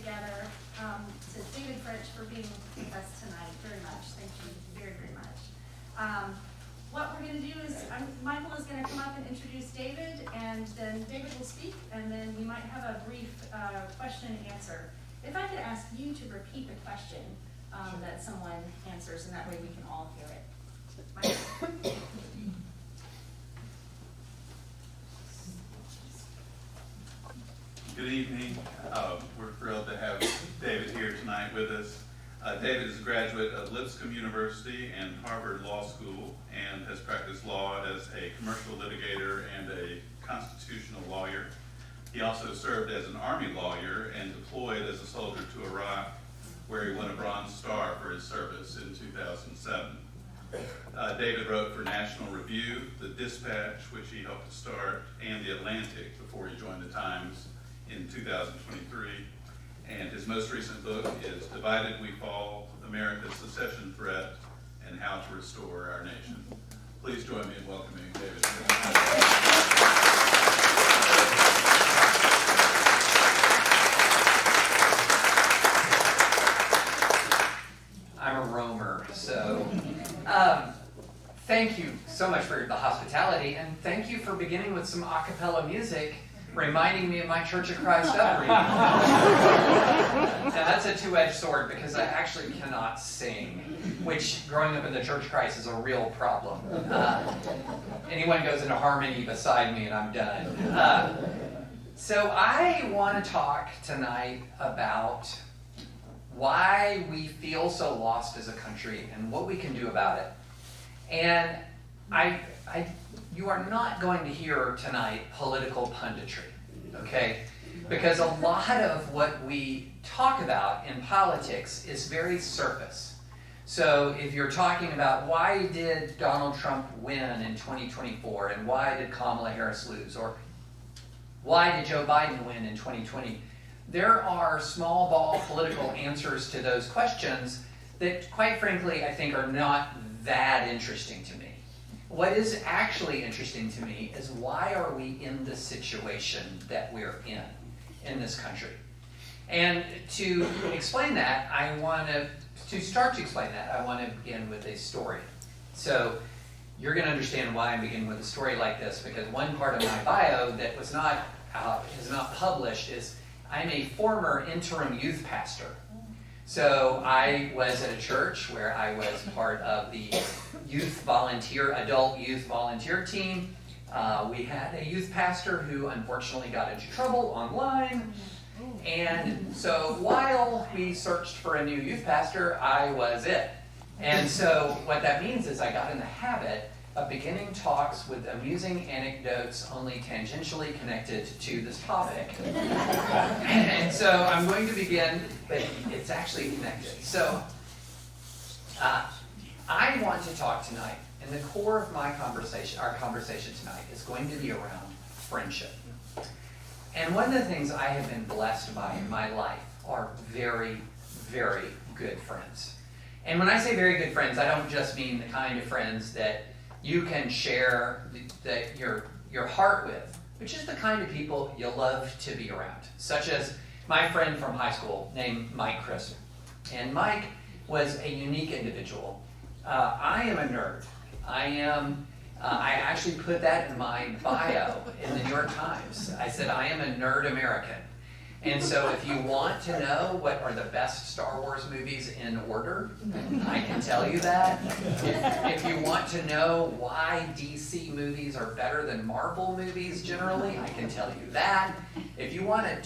together. To David French for being with us tonight very much. Thank you very, very much. What we're going to do is Michael is going to come up and introduce David, and then David will speak, and then we might have a brief question and answer. If I could ask you to repeat the question that someone answers, and that way we can all hear it. Michael. Good evening. We're thrilled to have David here tonight with us. David is a graduate of Lipscomb University and Harvard Law School and has practiced law as a commercial litigator and a constitutional lawyer. He also served as an Army lawyer and deployed as a soldier to Iraq, where he won a Bronze Star for his service in 2007. David wrote for National Review, The Dispatch, which he helped to start, and The Atlantic before he joined the Times in 2023. And his most recent book is Divided We Fall, America's Secession Threat and How to Restore Our Nation. Please join me in welcoming David. I'm a roamer, so thank you so much for the hospitality, and thank you for beginning with some a cappella music, reminding me of my Church of Christ upbringing. Now that's a two-edged sword because I actually cannot sing, which growing up in the Church of Christ is a real problem. Anyone goes into harmony beside me and I'm done. So I want to talk tonight about why we feel so lost as a country and what we can do about it. And you are not going to hear tonight political punditry, okay? Because a lot of what we talk about in politics is very surface. So if you're talking about why did Donald Trump win in 2024 and why did Kamala Harris lose, or why did Joe Biden win in 2020, there are small ball political answers to those questions that, quite frankly, I think are not that interesting to me. What is actually interesting to me is why are we in the situation that we're in this country? And to explain that, I want to begin with a story. So you're going to understand why I'm beginning with a story like this, because one part of my bio that is not published is I'm a former interim youth pastor. So I was at a church where I was part of the adult youth volunteer team. We had a youth pastor who unfortunately got into trouble online. And so while we searched for a new youth pastor, I was it. And so what that means is I got in the habit of beginning talks with amusing anecdotes only tangentially connected to this topic. And so I'm going to begin, but it's actually connected. So I want to talk tonight, and the core of our conversation tonight is going to be around friendship. And one of the things I have been blessed by in my life are very, very good friends. And when I say very good friends, I don't just mean the kind of friends that you can share your heart with, which is the kind of people you love to be around, such as my friend from high school named Mike Crisp. And Mike was a unique individual. I am a nerd. I actually put that in my bio in the New York Times. I said, I am a nerd American. And so if you want to know what are the best Star Wars movies in order, I can tell you that. If you want to know why DC movies are better than Marvel movies generally, I can tell you that. If you want a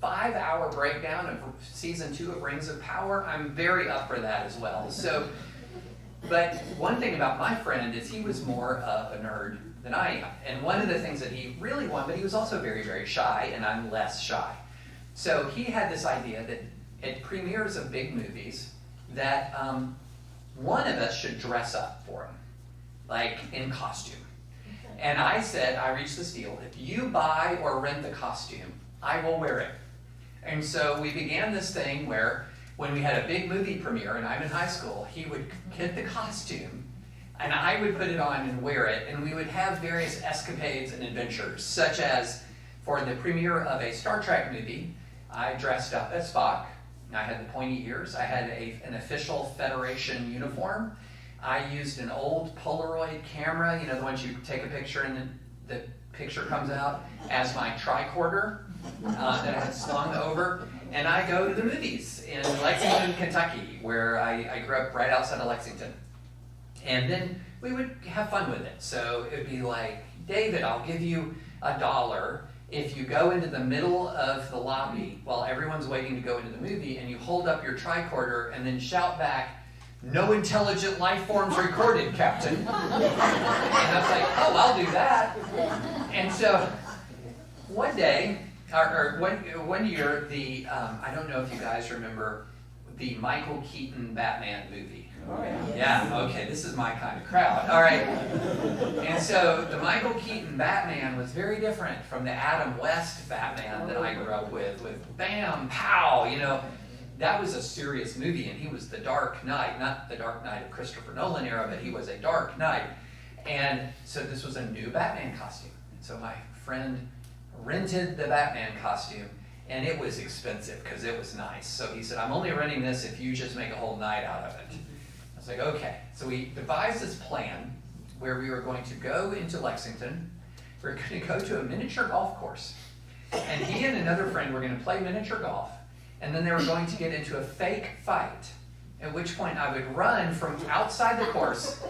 5-hour breakdown of season 2 of Rings of Power, I'm very up for that as well. So, but one thing about my friend is he was more of a nerd than I am. And one of the things that he really wanted, but he was also very, very shy, and I'm less shy. So he had this idea that at premieres of big movies, that one of us should dress up for him, like in costume. And I said, I reached this deal, if you buy or rent the costume, I will wear it. And so we began this thing where when we had a big movie premiere and I'm in high school, he would get the costume and I would put it on and wear it, and we would have various escapades and adventures, such as for the premiere of a Star Trek movie, I dressed up as Spock. I had the pointy ears. I had an official Federation uniform. I used an old Polaroid camera, the ones you take a picture and then the picture comes out, as my tricorder that I had slung over. And I go to the movies in Lexington, Kentucky, where I grew up right outside of Lexington. And then we would have fun with it. So it would be like, David, I'll give you $1 if you go into the middle of the lobby while everyone's waiting to go into the movie and you hold up your tricorder and then shout back, "No intelligent life forms recorded, Captain." And I was like, oh, I'll do that. And so one day, or one year, I don't know if you guys remember the Michael Keaton Batman movie. Oh, yeah. Yeah, okay, this is my kind of crowd. All right. And so the Michael Keaton Batman was very different from the Adam West Batman that I grew up with bam, pow, That was a serious movie, and he was the Dark Knight, not the Dark Knight of Christopher Nolan era, but he was a Dark Knight. And so this was a new Batman costume. And so my friend rented the Batman costume, and it was expensive because it was nice. So he said, "I'm only renting this if you just make a whole night out of it." I was like, okay. So we devised this plan where we were going to go into Lexington. We were going to go to a miniature golf course. And he and another friend were going to play miniature golf. And then they were going to get into a fake fight, at which point I would run from outside the course,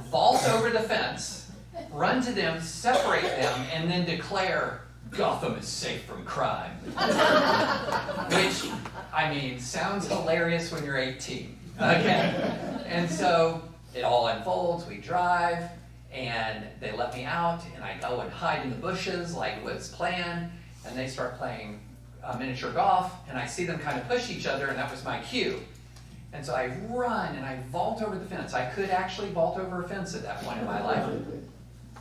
vault over the fence, run to them, separate them, and then declare, "Gotham is safe from crime." Which, sounds hilarious when you're 18. Okay? And so it all unfolds, we drive, and they let me out, and I go and hide in the bushes like was planned, and they start playing miniature golf, and I see them kind of push each other, and that was my cue. And so I run, and I vault over the fence. I could actually vault over a fence at that point in my life.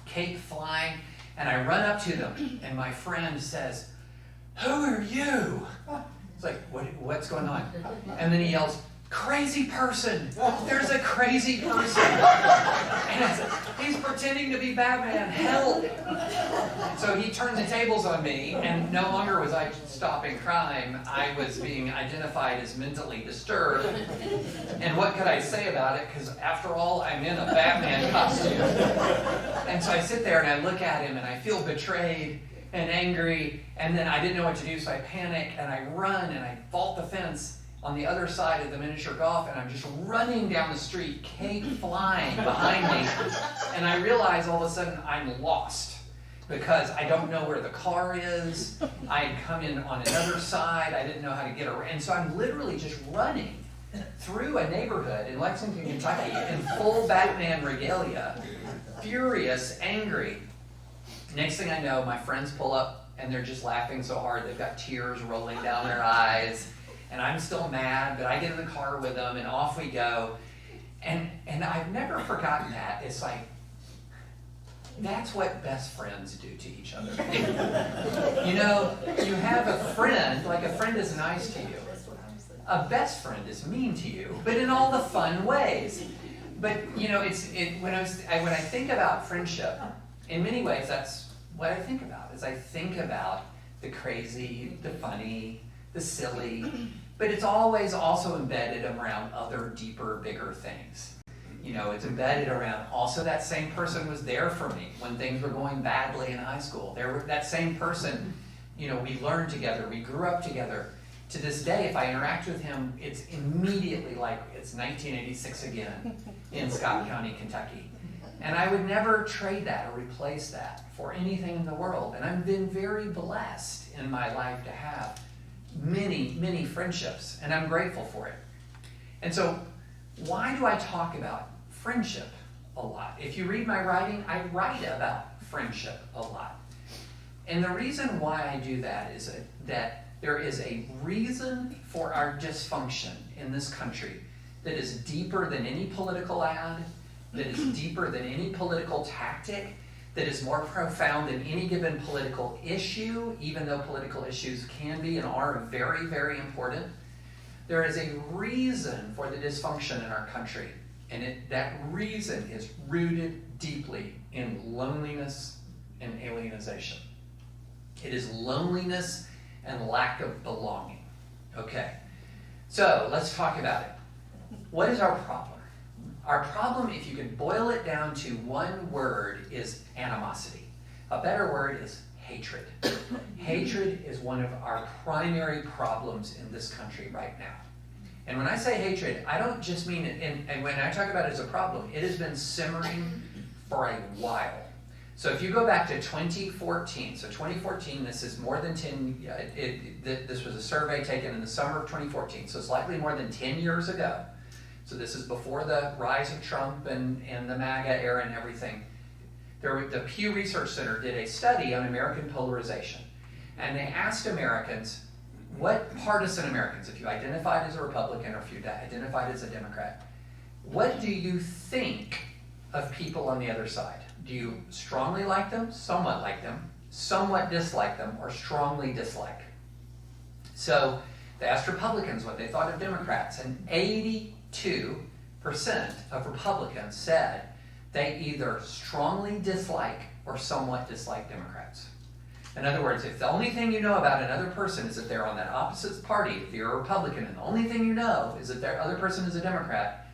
Cake flying, and I run up to them, and my friend says, "Who are you?" It's like, what's going on? And then he yells, "Crazy person! There's a crazy person!" And he's pretending to be Batman. Help! So he turned the tables on me, and no longer was I stopping crime. I was being identified as mentally disturbed. And what could I say about it? Because after all, I'm in a Batman costume. And so I sit there and I look at him and I feel betrayed and angry. And then I didn't know what to do, so I panic and I run and I vault the fence on the other side of the miniature golf, and I'm just running down the street, cake flying behind me. And I realize all of a sudden I'm lost because I don't know where the car is. I had come in on another side. I didn't know how to get around. And so I'm literally just running through a neighborhood in Lexington, Kentucky in full Batman regalia, furious, angry. Next thing I know, my friends pull up and they're just laughing so hard they've got tears rolling down their eyes. And I'm still mad, but I get in the car with them, and off we go. And I've never forgotten that. It's like, that's what best friends do to each other. You have a friend, like a friend is nice to you. A best friend is mean to you, but in all the fun ways. But, when I think about friendship, in many ways, that's what I think about, is I think about the crazy, the funny, the silly, but it's always also embedded around other deeper, bigger things. It's embedded around also that same person was there for me when things were going badly in high school. That same person, we learned together, we grew up together. To this day, if I interact with him, it's immediately like it's 1986 again in Scott County, Kentucky. And I would never trade that or replace that for anything in the world. And I've been very blessed in my life to have many, many friendships, and I'm grateful for it. And so, why do I talk about friendship a lot? If you read my writing, I write about friendship a lot. And the reason why I do that is that there is a reason for our dysfunction in this country that is deeper than any political ad, that is deeper than any political tactic, that is more profound than any given political issue, even though political issues can be and are very, very important. There is a reason for the dysfunction in our country, and that reason is rooted deeply in loneliness and alienization. It is loneliness and lack of belonging. Okay, so let's talk about it. What is our problem? Our problem, if you could boil it down to one word, is animosity. A better word is hatred. Hatred is one of our primary problems in this country right now. And when I say hatred, I don't just mean it, and when I talk about it as a problem, it has been simmering for a while. So if you go back to 2014, so 2014, this is more than 10, this was a survey taken in the summer of 2014, so slightly more than 10 years ago. So this is before the rise of Trump and the MAGA era and everything. The Pew Research Center did a study on American polarization. And they asked Americans, what partisan Americans, if you identified as a Republican or if you identified as a Democrat, what do you think of people on the other side? Do you strongly like them, somewhat dislike them, or strongly dislike? So they asked Republicans what they thought of Democrats, and 82% of Republicans said they either strongly dislike or somewhat dislike Democrats. In other words, if the only thing you know about another person is that they're on that opposite party, if you're a Republican, and the only thing you know is that the other person is a Democrat,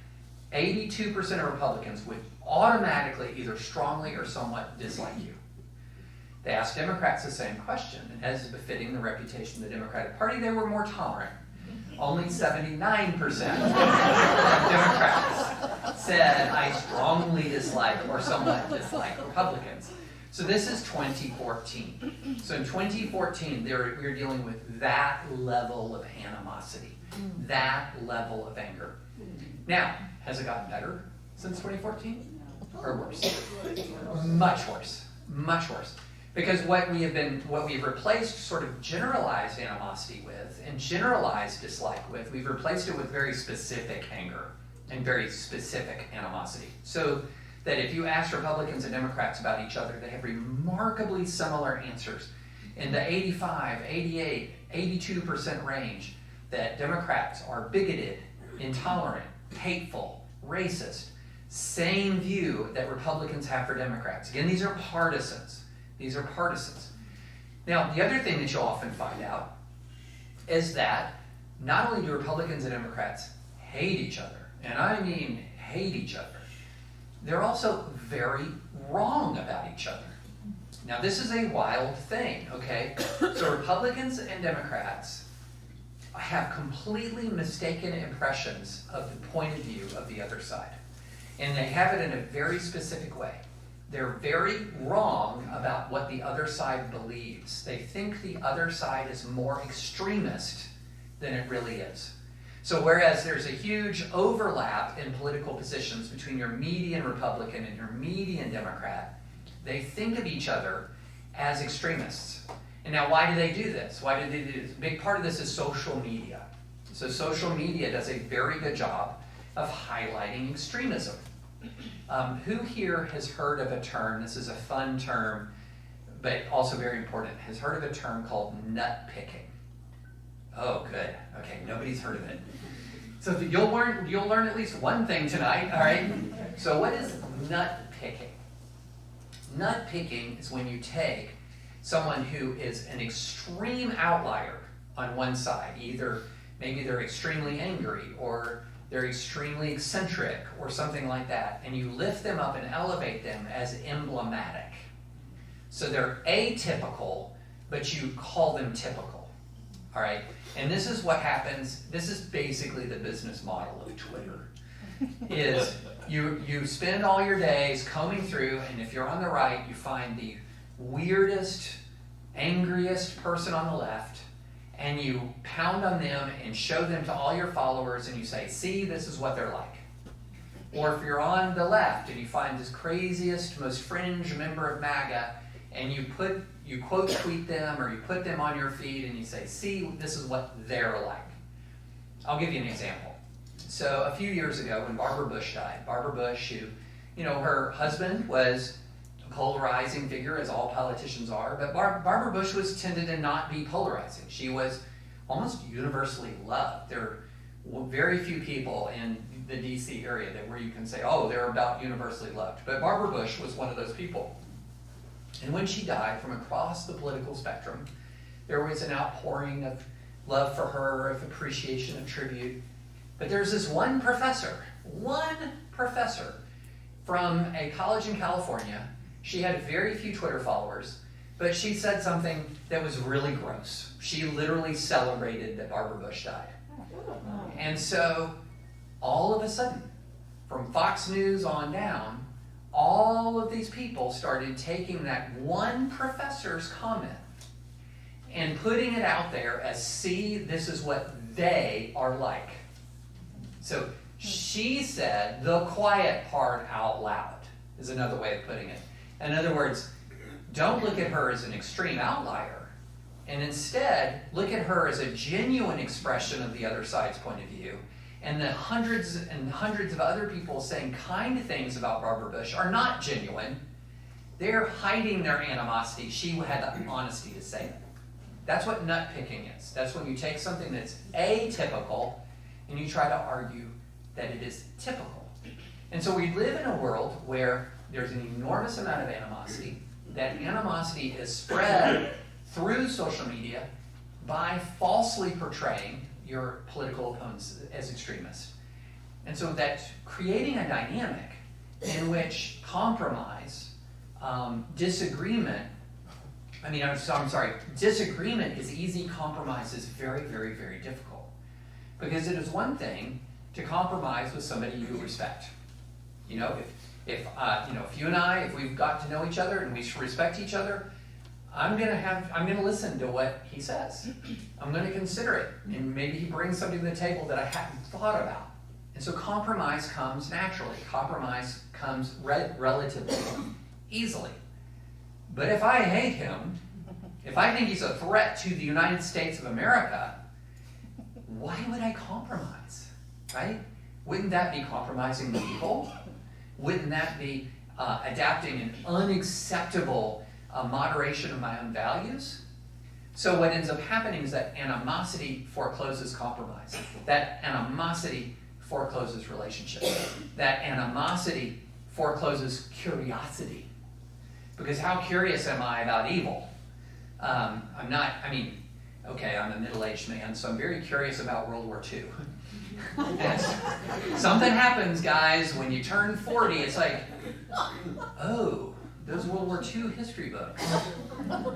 82% of Republicans would automatically either strongly or somewhat dislike you. They asked Democrats the same question, and as is befitting the reputation of the Democratic Party, they were more tolerant. Only 79% of Democrats said, I strongly dislike or somewhat dislike Republicans. So this is 2014. So in 2014, we're dealing with that level of animosity, that level of anger. Now, has it gotten better since 2014? Or worse? Much worse. Much worse. Because what we've replaced sort of generalized animosity with and generalized dislike with, we've replaced it with very specific anger and very specific animosity. So that if you ask Republicans and Democrats about each other, they have remarkably similar answers. In the 85, 88, 82% range, that Democrats are bigoted, intolerant, hateful, racist. Same view that Republicans have for Democrats. Again, these are partisans. These are partisans. Now, the other thing that you'll often find out is that not only do Republicans and Democrats hate each other, and I mean hate each other, they're also very wrong about each other. Now, this is a wild thing, okay? So Republicans and Democrats have completely mistaken impressions of the point of view of the other side. And they have it in a very specific way. They're very wrong about what the other side believes. They think the other side is more extremist than it really is. So whereas there's a huge overlap in political positions between your median Republican and your median Democrat, they think of each other as extremists. And now why do they do this? Why do they do this? A big part of this is social media. So social media does a very good job of highlighting extremism. Who here has heard of a term, this is a fun term, but also very important, has heard of a term called nut picking? Oh, good. Okay, nobody's heard of it. So you'll learn at least one thing tonight, all right? So what is nut picking? Nut picking is when you take someone who is an extreme outlier on one side, either maybe they're extremely angry or they're extremely eccentric or something like that, and you lift them up and elevate them as emblematic. So they're atypical, but you call them typical. All right? And this is what happens. This is basically the business model of Twitter. Is you spend all your days combing through, and if you're on the right, you find the weirdest, angriest person on the left, and you pound on them and show them to all your followers, and you say, see, this is what they're like. Or if you're on the left and you find this craziest, most fringe member of MAGA, and you quote tweet them or you put them on your feed and you say, see, this is what they're like. I'll give you an example. So a few years ago when Barbara Bush died, Barbara Bush, who, her husband was a polarizing figure, as all politicians are, but Barbara Bush tended to not be polarizing. She was almost universally loved. There were very few people in the DC area where you can say, oh, they're about universally loved. But Barbara Bush was one of those people. And when she died, from across the political spectrum, There was an outpouring of love for her, of appreciation, of tribute. But there's this one professor from a college in California. She had very few Twitter followers, but she said something that was really gross. She literally celebrated that Barbara Bush died. And so, all of a sudden, from Fox News on down, all of these people started taking that one professor's comment and putting it out there as, see, this is what they are like. So she said the quiet part out loud, is another way of putting it. In other words, don't look at her as an extreme outlier, and instead look at her as a genuine expression of the other side's point of view. And the hundreds and hundreds of other people saying kind things about Barbara Bush are not genuine. They're hiding their animosity. She had the honesty to say it. That's what nitpicking is. That's when you take something that's atypical and you try to argue that it is typical. And so we live in a world where there's an enormous amount of animosity. That animosity is spread through social media by falsely portraying your political opponents as extremists. And so that's creating a dynamic in which compromise, disagreement is easy, compromise is very, very, very difficult. Because it is one thing to compromise with somebody you respect. You know, if you and I, if we've got to know each other and we respect each other, I'm gonna listen to what he says. I'm gonna consider it. And maybe he brings something to the table that I hadn't thought about. And so compromise comes naturally. Compromise comes relatively easily. But if I hate him, if I think he's a threat to the United States of America, why would I compromise, right? Wouldn't that be compromising the people? Wouldn't that be adapting an unacceptable moderation of my own values? So what ends up happening is that animosity forecloses compromise. That animosity forecloses relationships. That animosity forecloses curiosity. Because how curious am I about evil? I'm a middle-aged man, so I'm very curious about World War II. Something happens, guys, when you turn 40, it's like, oh, those World War II history books,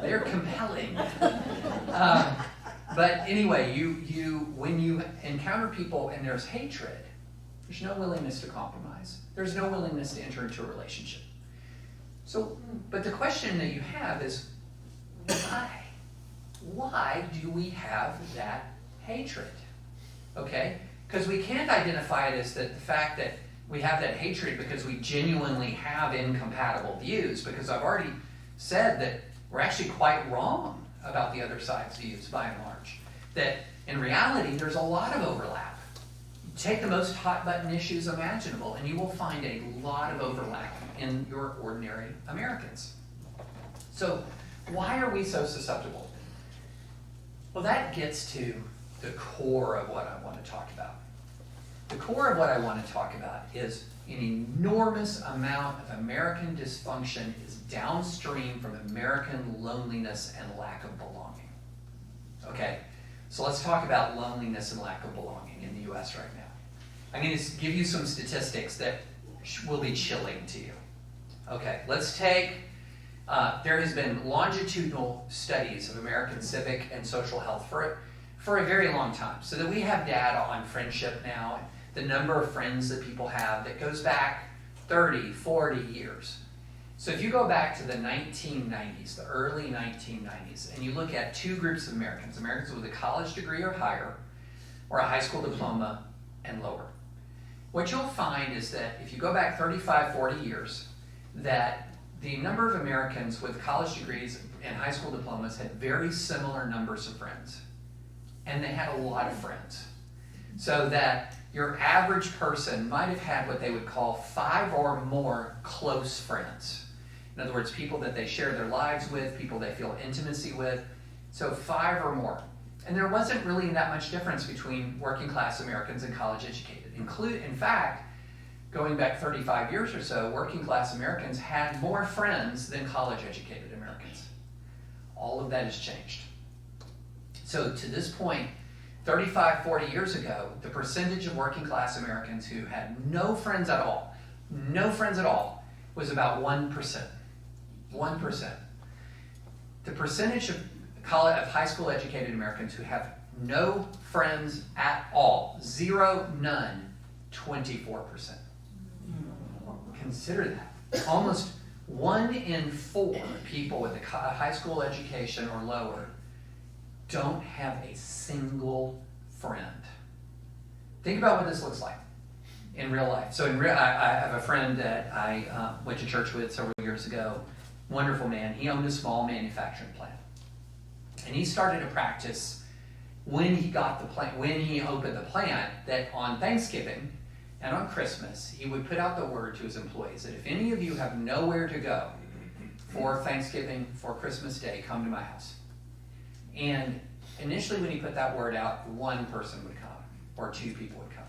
they're compelling. But anyway, when you encounter people and there's hatred, there's no willingness to compromise. There's no willingness to enter into a relationship. So, but the question that you have is, why? Why do we have that hatred? Okay? Because we can't identify it as the fact that we have that hatred because we genuinely have incompatible views, because I've already said that we're actually quite wrong about the other side's views by and large. That in reality, there's a lot of overlap. Take the most hot-button issues imaginable, and you will find a lot of overlap in your ordinary Americans. So why are we so susceptible? Well, that gets to the core of what I want to talk about. The core of what I want to talk about is an enormous amount of American dysfunction is downstream from American loneliness and lack of belonging. Okay? So let's talk about loneliness and lack of belonging in the U.S. right now. I'm going to give you some statistics that will be chilling to you. Okay, let's take, there has been longitudinal studies of American civic and social health for a very long time, so that we have data on friendship now, the number of friends that people have that goes back 30, 40 years. So if you go back to the 1990s, the early 1990s, and you look at two groups of Americans with a college degree or higher, or a high school diploma and lower, what you'll find is that if you go back 35, 40 years, that the number of Americans with college degrees and high school diplomas had very similar numbers of friends. And they had a lot of friends. So that your average person might have had what they would call 5 or more close friends. In other words, people that they share their lives with, people they feel intimacy with. So 5 or more. And there wasn't really that much difference between working class Americans and college educated. In fact, going back 35 years or so, working class Americans had more friends than college educated Americans. All of that has changed. So to this point, 35, 40 years ago, the percentage of working class Americans who had no friends at all, was about 1%. 1%. The percentage of high school educated Americans who have no friends at all, zero, none, 24%. Consider that. Almost 1 in 4 people with a high school education or lower don't have a single friend. Think about what this looks like in real life. So I have a friend that I went to church with several years ago. Wonderful man. He owned a small manufacturing plant. And he started a practice when he opened the plant, that on Thanksgiving and on Christmas, he would put out the word to his employees that if any of you have nowhere to go for Thanksgiving, for Christmas Day, come to my house. And initially when he put that word out, 1 person would come, or 2 people would come.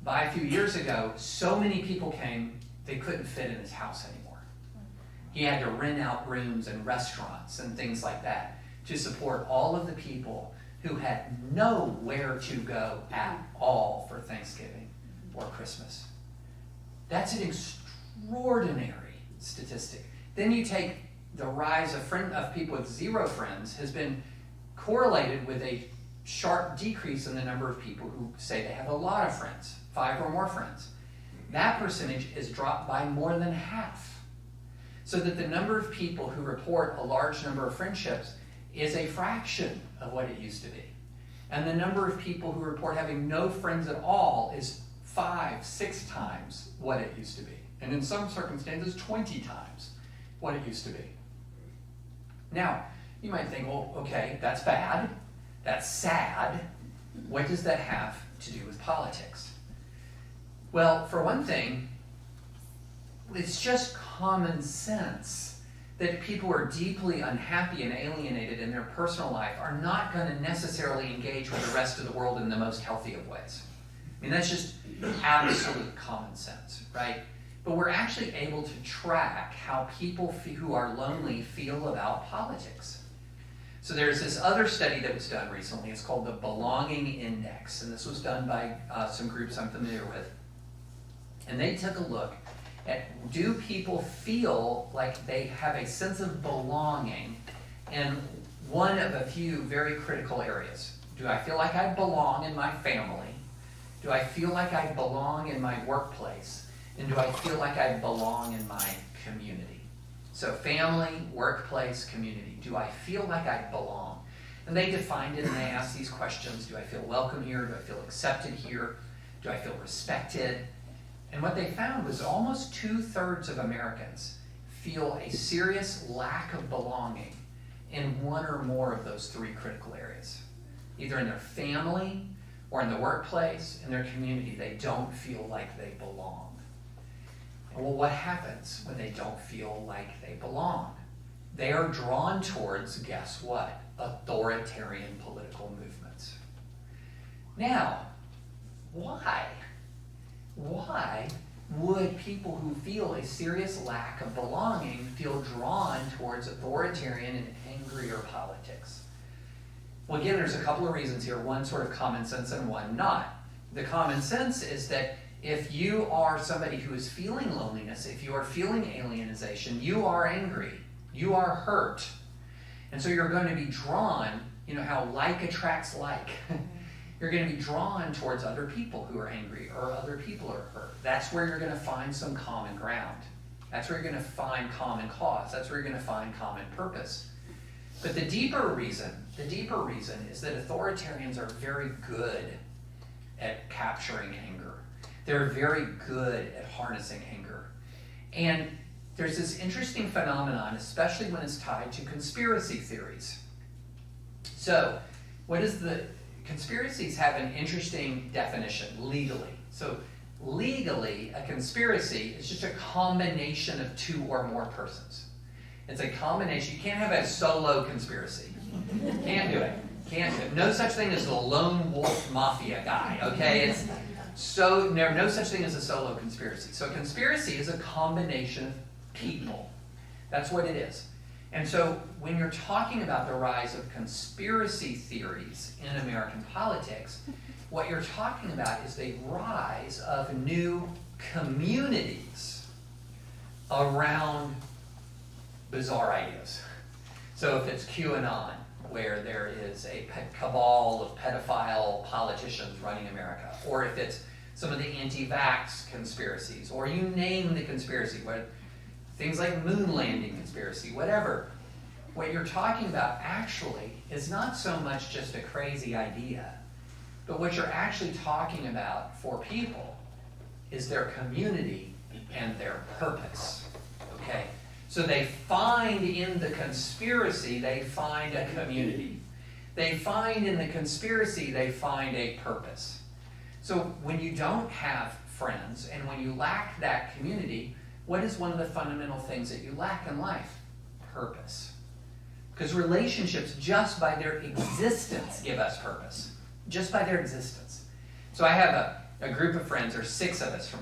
By a few years ago, so many people came, they couldn't fit in his house anymore. He had to rent out rooms and restaurants and things like that to support all of the people who had nowhere to go at all for Thanksgiving or Christmas. That's an extraordinary statistic. Then you take the rise of people with 0 friends has been correlated with a sharp decrease in the number of people who say they have a lot of friends, 5 or more friends. That percentage is dropped by more than half. So that the number of people who report a large number of friendships is a fraction of what it used to be. And the number of people who report having no friends at all is 5, 6 times what it used to be. And in some circumstances, 20 times what it used to be. Now, you might think, well, okay, that's bad. That's sad. What does that have to do with politics? Well, for one thing, it's just common sense that people who are deeply unhappy and alienated in their personal life are not going to necessarily engage with the rest of the world in the most healthy of ways. I mean, that's just absolute common sense, right? But we're actually able to track how people who are lonely feel about politics. So there's this other study that was done recently. It's called the Belonging Index, and this was done by some groups I'm familiar with. And they took a look at, do people feel like they have a sense of belonging in one of a few very critical areas? Do I feel like I belong in my family? Do I feel like I belong in my workplace? And do I feel like I belong in my community? So family, workplace, community. Do I feel like I belong? And they defined it and they asked these questions. Do I feel welcome here? Do I feel accepted here? Do I feel respected? And what they found was almost 2/3 of Americans feel a serious lack of belonging in one or more of those 3 critical areas. Either in their family or in the workplace, in their community, they don't feel like they belong. Well, what happens when they don't feel like they belong? They are drawn towards, guess what? Authoritarian political movements. Now, why? Why would people who feel a serious lack of belonging feel drawn towards authoritarian and angrier politics? Well, again, there's a couple of reasons here. One sort of common sense and one not. The common sense is that if you are somebody who is feeling loneliness, if you are feeling alienization, you are angry, you are hurt. And so you're going to be drawn, you know how like attracts like. You're going to be drawn towards other people who are angry or other people who are hurt. That's where you're going to find some common ground. That's where you're going to find common cause. That's where you're going to find common purpose. But the deeper reason is that authoritarians are very good at capturing anger. They're very good at harnessing anger. And there's this interesting phenomenon, especially when it's tied to conspiracy theories. So, conspiracies have an interesting definition legally. So, legally, a conspiracy is just a combination of 2 or more persons. It's a combination. You can't have a solo conspiracy. Can't do it. Can't do it. No such thing as the lone wolf mafia guy, okay? No such thing as a solo conspiracy. So a conspiracy is a combination of people. That's what it is. And so when you're talking about the rise of conspiracy theories in American politics, what you're talking about is the rise of new communities around bizarre ideas. So if it's QAnon, where there is a cabal of pedophile politicians running America, or if it's some of the anti-vax conspiracies, or you name the conspiracy, where things like moon landing conspiracy, whatever. What you're talking about actually is not so much just a crazy idea, but what you're actually talking about for people is their community and their purpose. Okay? So they find in the conspiracy, they find a community. They find in the conspiracy, they find a purpose. So when you don't have friends and when you lack that community, what is one of the fundamental things that you lack in life? Purpose. Because relationships, just by their existence, give us purpose. Just by their existence. So I have a group of friends, there's 6 of us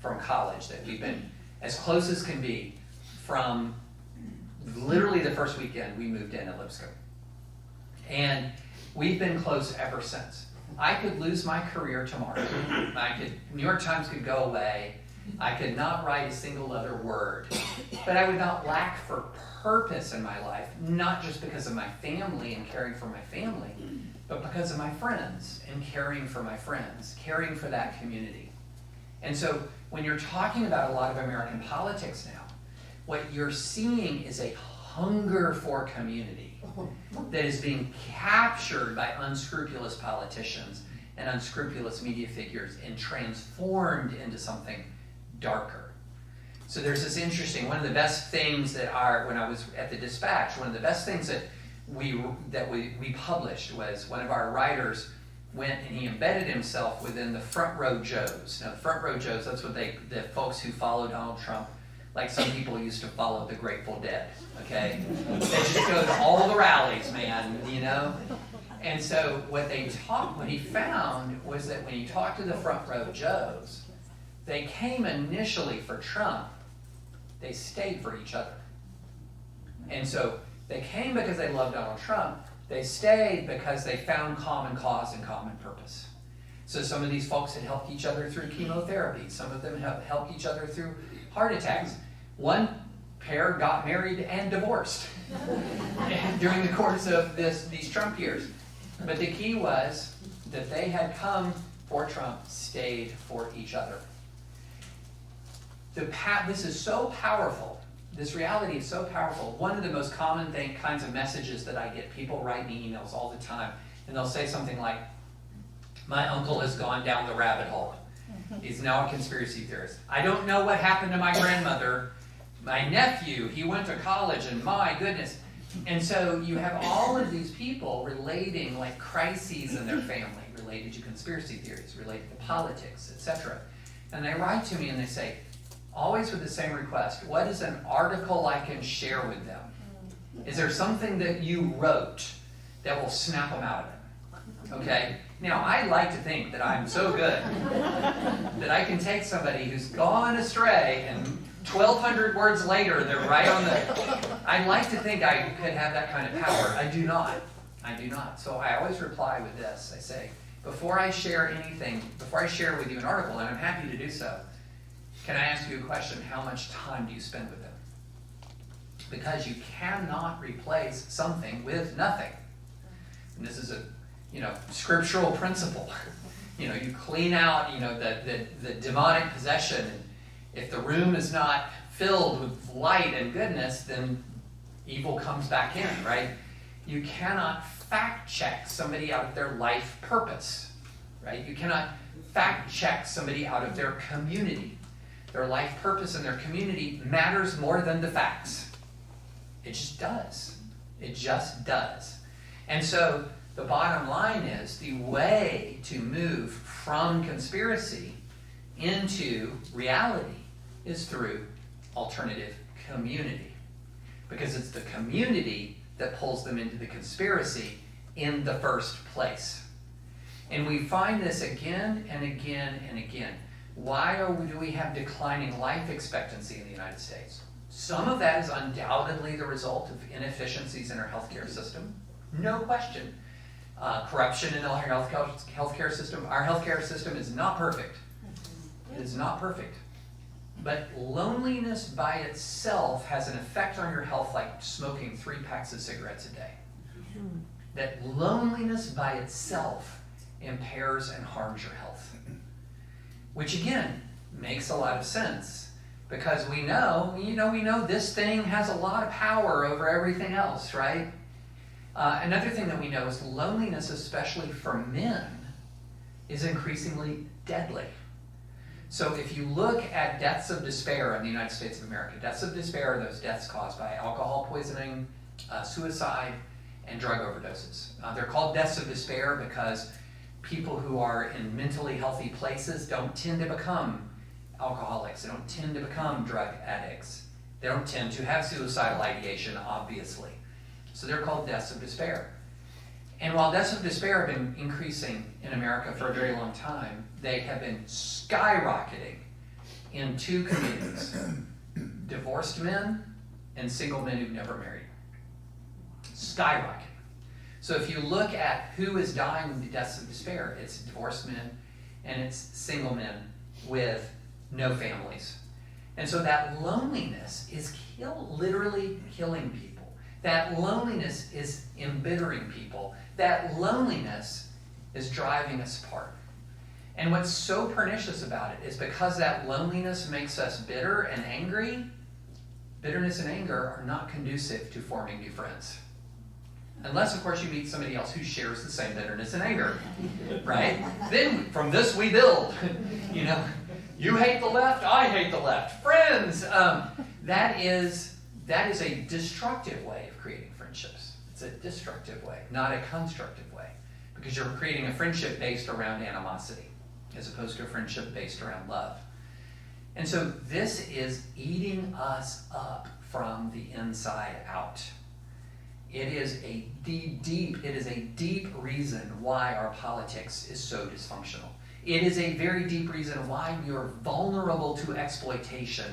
from college that we've been as close as can be from literally the first weekend we moved in at Lipscomb. And we've been close ever since. I could lose my career tomorrow. New York Times could go away. I could not write a single other word. But I would not lack for purpose in my life, not just because of my family and caring for my family, but because of my friends and caring for my friends, caring for that community. And so when you're talking about a lot of American politics now, what you're seeing is a hunger for community that is being captured by unscrupulous politicians and unscrupulous media figures and transformed into something darker. So there's this interesting, one of the best things that when I was at the Dispatch, one of the best things that we published was one of our writers went and he embedded himself within the Front Row Joes. Now the Front Row Joes, that's what the folks who follow Donald Trump, like some people used to follow the Grateful Dead, okay? They just go to all the rallies, man, you know? And so what he found was that when he talked to the Front Row Joes, they came initially for Trump, they stayed for each other. And so they came because they loved Donald Trump, they stayed because they found common cause and common purpose. So some of these folks had helped each other through chemotherapy, some of them have helped each other through heart attacks. One pair got married and divorced during the course of these Trump years. But the key was that they had come for Trump, stayed for each other. This is so powerful. This reality is so powerful. One of the most common kinds of messages that I get, people write me emails all the time, and they'll say something like, my uncle has gone down the rabbit hole. He's now a conspiracy theorist. I don't know what happened to my grandmother. My nephew, he went to college, and my goodness. And so you have all of these people relating like crises in their family, related to conspiracy theories, related to politics, etc. And they write to me and they say, always with the same request, what is an article I can share with them? Is there something that you wrote that will snap them out of it? Okay? Now, I like to think that I'm so good that I can take somebody who's gone astray and 1,200 words later, they're right on the... I'd like to think I could have that kind of power. I do not. I do not. So I always reply with this. I say, before I share anything, before I share with you an article, and I'm happy to do so, can I ask you a question? How much time do you spend with them? Because you cannot replace something with nothing. And this is a scriptural principle. You clean out, the demonic possession. And if the room is not filled with light and goodness, then evil comes back in, right? You cannot fact check somebody out of their life purpose, right? You cannot fact check somebody out of their community. Their life purpose and their community matters more than the facts. It just does. It just does. And so the bottom line is the way to move from conspiracy into reality is through alternative community. Because it's the community that pulls them into the conspiracy in the first place. And we find this again and again and again. Why do we have declining life expectancy in the United States? Some of that is undoubtedly the result of inefficiencies in our healthcare system. No question. Corruption in our healthcare system. Our healthcare system is not perfect. It is not perfect. But loneliness by itself has an effect on your health like smoking 3 packs of cigarettes a day. That loneliness by itself impairs and harms your health. Which again, makes a lot of sense. Because we know this thing has a lot of power over everything else, right? Another thing that we know is loneliness, especially for men, is increasingly deadly. So if you look at deaths of despair in the United States of America, deaths of despair are those deaths caused by alcohol poisoning, suicide, and drug overdoses. They're called deaths of despair because people who are in mentally healthy places don't tend to become alcoholics. They don't tend to become drug addicts. They don't tend to have suicidal ideation, obviously. So they're called deaths of despair. And while deaths of despair have been increasing in America for a very long time, they have been skyrocketing in 2 communities: divorced men and single men who've never married. Skyrocketing. So if you look at who is dying of deaths of despair, it's divorced men and it's single men with no families. And so that loneliness is literally killing people. That loneliness is embittering people. That loneliness is driving us apart. And what's so pernicious about it is because that loneliness makes us bitter and angry, bitterness and anger are not conducive to forming new friends. Unless, of course, you meet somebody else who shares the same bitterness and anger, right? Then from this we build. You hate the left, I hate the left. Friends! That is a destructive way of creating friendships. It's a destructive way, not a constructive way. Because you're creating a friendship based around animosity, as opposed to a friendship based around love. And so this is eating us up from the inside out. It is a deep reason why our politics is so dysfunctional. It is a very deep reason why we are vulnerable to exploitation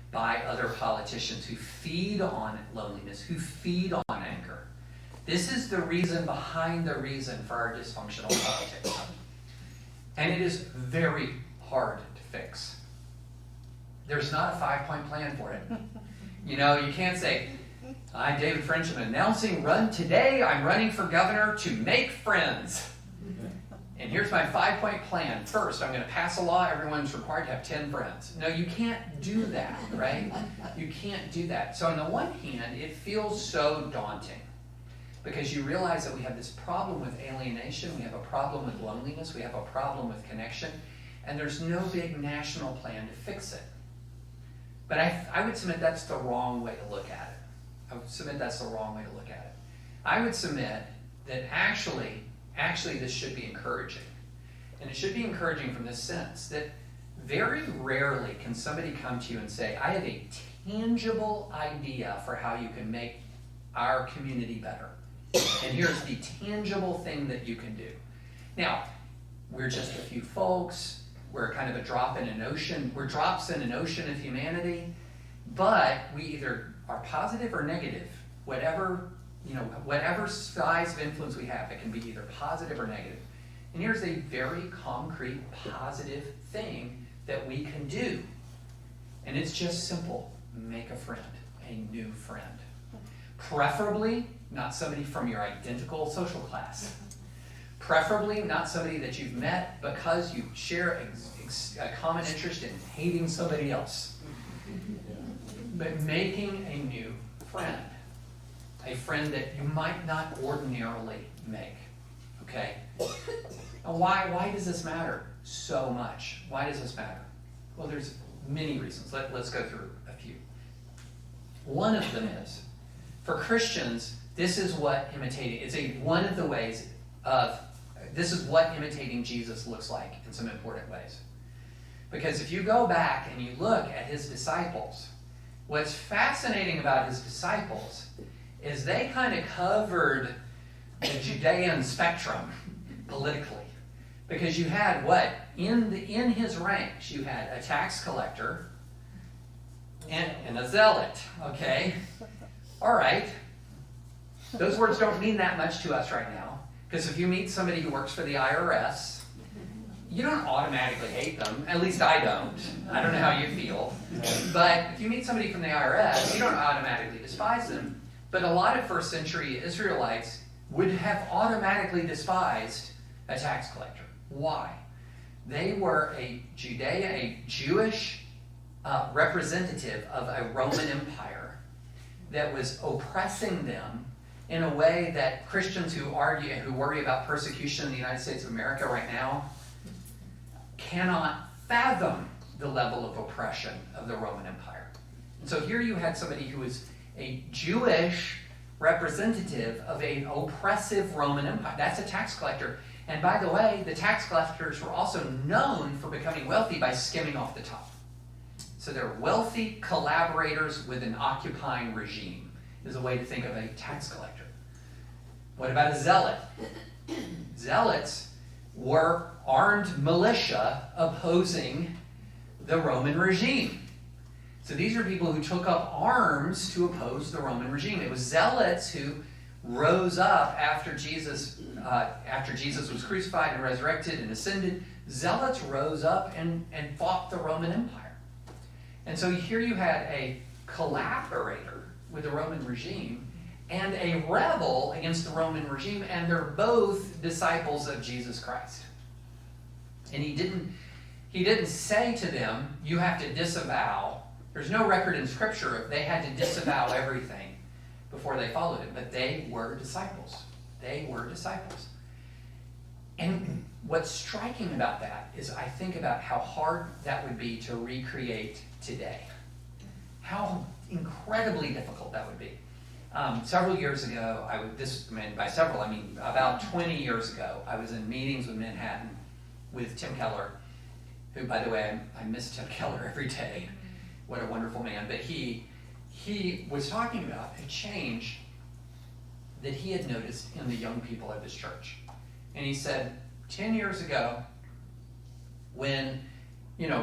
by other politicians who feed on loneliness, who feed on anger. This is the reason behind the reason for our dysfunctional politics. And it is very hard to fix. There's not a 5-point plan for it. You can't say, I'm David French, I'm announcing run today, I'm running for governor to make friends. And here's my 5-point plan. First, I'm going to pass a law, everyone's required to have 10 friends. No, you can't do that, right? You can't do that. So on the one hand, it feels so daunting because you realize that we have this problem with alienation, we have a problem with loneliness, we have a problem with connection, and there's no big national plan to fix it. But I would submit that's the wrong way to look at it. I would submit that's the wrong way to look at it. I would submit that actually this should be encouraging. And it should be encouraging from this sense that very rarely can somebody come to you and say, I have a tangible idea for how you can make our community better. And here's the tangible thing that you can do. Now, we're just a few folks. We're kind of a drop in an ocean. We're drops in an ocean of humanity. But we either are positive or negative. Whatever size of influence we have, it can be either positive or negative. And here's a very concrete, positive thing that we can do. And it's just simple. Make a friend, a new friend. Preferably not somebody from your identical social class. Preferably not somebody that you've met because you share a common interest in hating somebody else. But making a new friend. A friend that you might not ordinarily make. Okay? And why does this matter so much? Why does this matter? Well, there's many reasons. Let's go through a few. One of them is, for Christians, this is what imitating Jesus looks like in some important ways. Because if you go back and you look at his disciples, what's fascinating about his disciples is they kind of covered the Judean spectrum politically. Because you had in his ranks, you had a tax collector, And a zealot, okay? All right. Those words don't mean that much to us right now, because if you meet somebody who works for the IRS, you don't automatically hate them. At least I don't. I don't know how you feel. But if you meet somebody from the IRS, you don't automatically despise them. But a lot of first century Israelites would have automatically despised a tax collector. Why? They were a Jewish representative of a Roman Empire that was oppressing them in a way that Christians who worry about persecution in the United States of America right now cannot fathom the level of oppression of the Roman Empire. And so here you had somebody who was a Jewish representative of an oppressive Roman Empire. That's a tax collector. And by the way, the tax collectors were also known for becoming wealthy by skimming off the top. So they're wealthy collaborators with an occupying regime, is a way to think of a tax collector. What about a zealot? Zealots were armed militia opposing the Roman regime. So these are people who took up arms to oppose the Roman regime. It was zealots who rose up after Jesus was crucified and resurrected and ascended. Zealots rose up and fought the Roman Empire. And so here you had a collaborator with the Roman regime and a rebel against the Roman regime, and they're both disciples of Jesus Christ. And he didn't say to them, you have to disavow. There's no record in Scripture if they had to disavow everything before they followed him, but they were disciples. They were disciples. And what's striking about that is I think about how hard that would be to recreate today. How incredibly difficult that would be. Several years ago, by several, I mean about 20 years ago, I was in meetings with Manhattan with Tim Keller, who, by the way, I miss Tim Keller every day. What a wonderful man. But he was talking about a change that he had noticed in the young people of his church. And he said, 10 years ago, when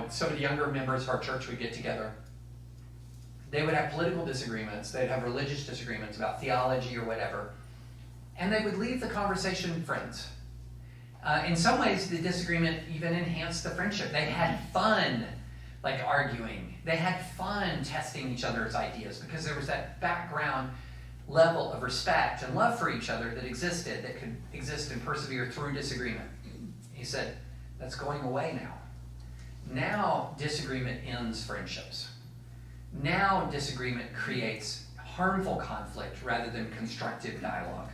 some of the younger members of our church would get together, they would have political disagreements, they'd have religious disagreements about theology or whatever, and they would leave the conversation friends. In some ways, the disagreement even enhanced the friendship. They had fun, arguing. They had fun testing each other's ideas because there was that background level of respect and love for each other that existed, that could exist and persevere through disagreement. He said, that's going away now. Now disagreement ends friendships. Now disagreement creates harmful conflict rather than constructive dialogue.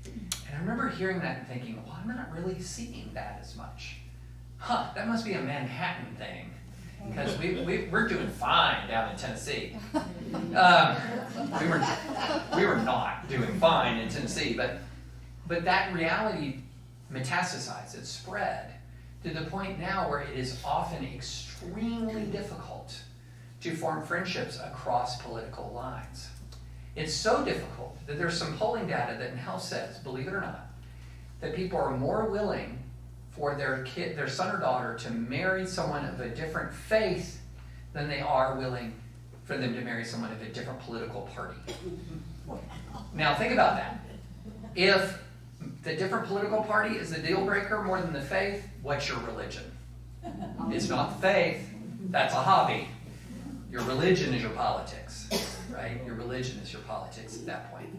And I remember hearing that and thinking, well, I'm not really seeing that as much. That must be a Manhattan thing. Because we're doing fine down in Tennessee. We were not doing fine in Tennessee, but that reality metastasized, it spread to the point now where it is often extremely difficult to form friendships across political lines. It's so difficult that there's some polling data that now says, believe it or not, that people are more willing for their son or daughter to marry someone of a different faith than they are willing for them to marry someone of a different political party. Now think about that. If the different political party is the deal breaker more than the faith, what's your religion? It's not the faith, that's a hobby. Your religion is your politics, right? Your religion is your politics at that point.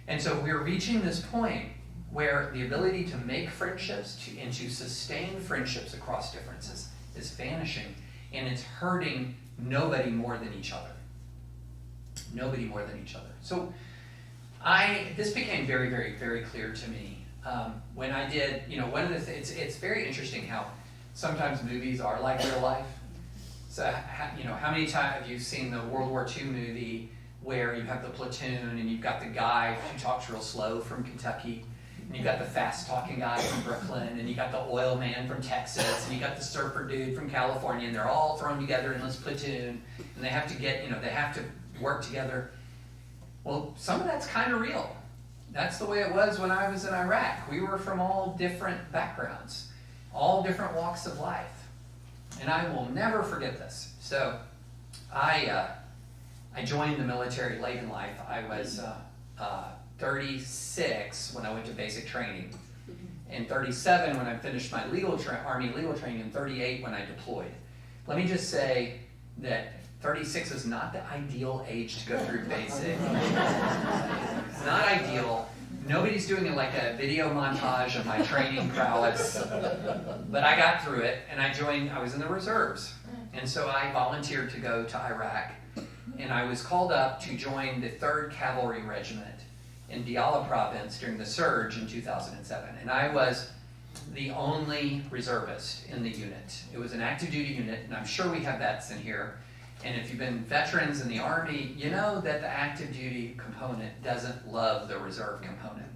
And so we're reaching this point where the ability to make friendships and to sustain friendships across differences is vanishing, and it's hurting nobody more than each other. Nobody more than each other. So this became very, very, very clear to me when I did, one of the things, it's very interesting how sometimes movies are like real life. So, how many times have you seen the World War II movie where you have the platoon and you've got the guy who talks real slow from Kentucky, and you've got the fast-talking guy from Brooklyn, and you got the oil man from Texas, and you got the surfer dude from California, and they're all thrown together in this platoon, and they have to they have to work together. Well, some of that's kind of real. That's the way it was when I was in Iraq. We were from all different backgrounds, all different walks of life. And I will never forget this. So I joined the military late in life. I was 36 when I went to basic training, and 37 when I finished my Army legal training, and 38 when I deployed. Let me just say that 36 is not the ideal age to go through basic. It's not ideal. Nobody's doing it like a video montage of my training prowess. But I got through it, and I was in the reserves. And so I volunteered to go to Iraq, and I was called up to join the 3rd Cavalry Regiment in Diyala province during the surge in 2007. And I was the only reservist in the unit. It was an active duty unit, and I'm sure we have vets in here. And if you've been veterans in the Army, you know that the active duty component doesn't love the reserve component.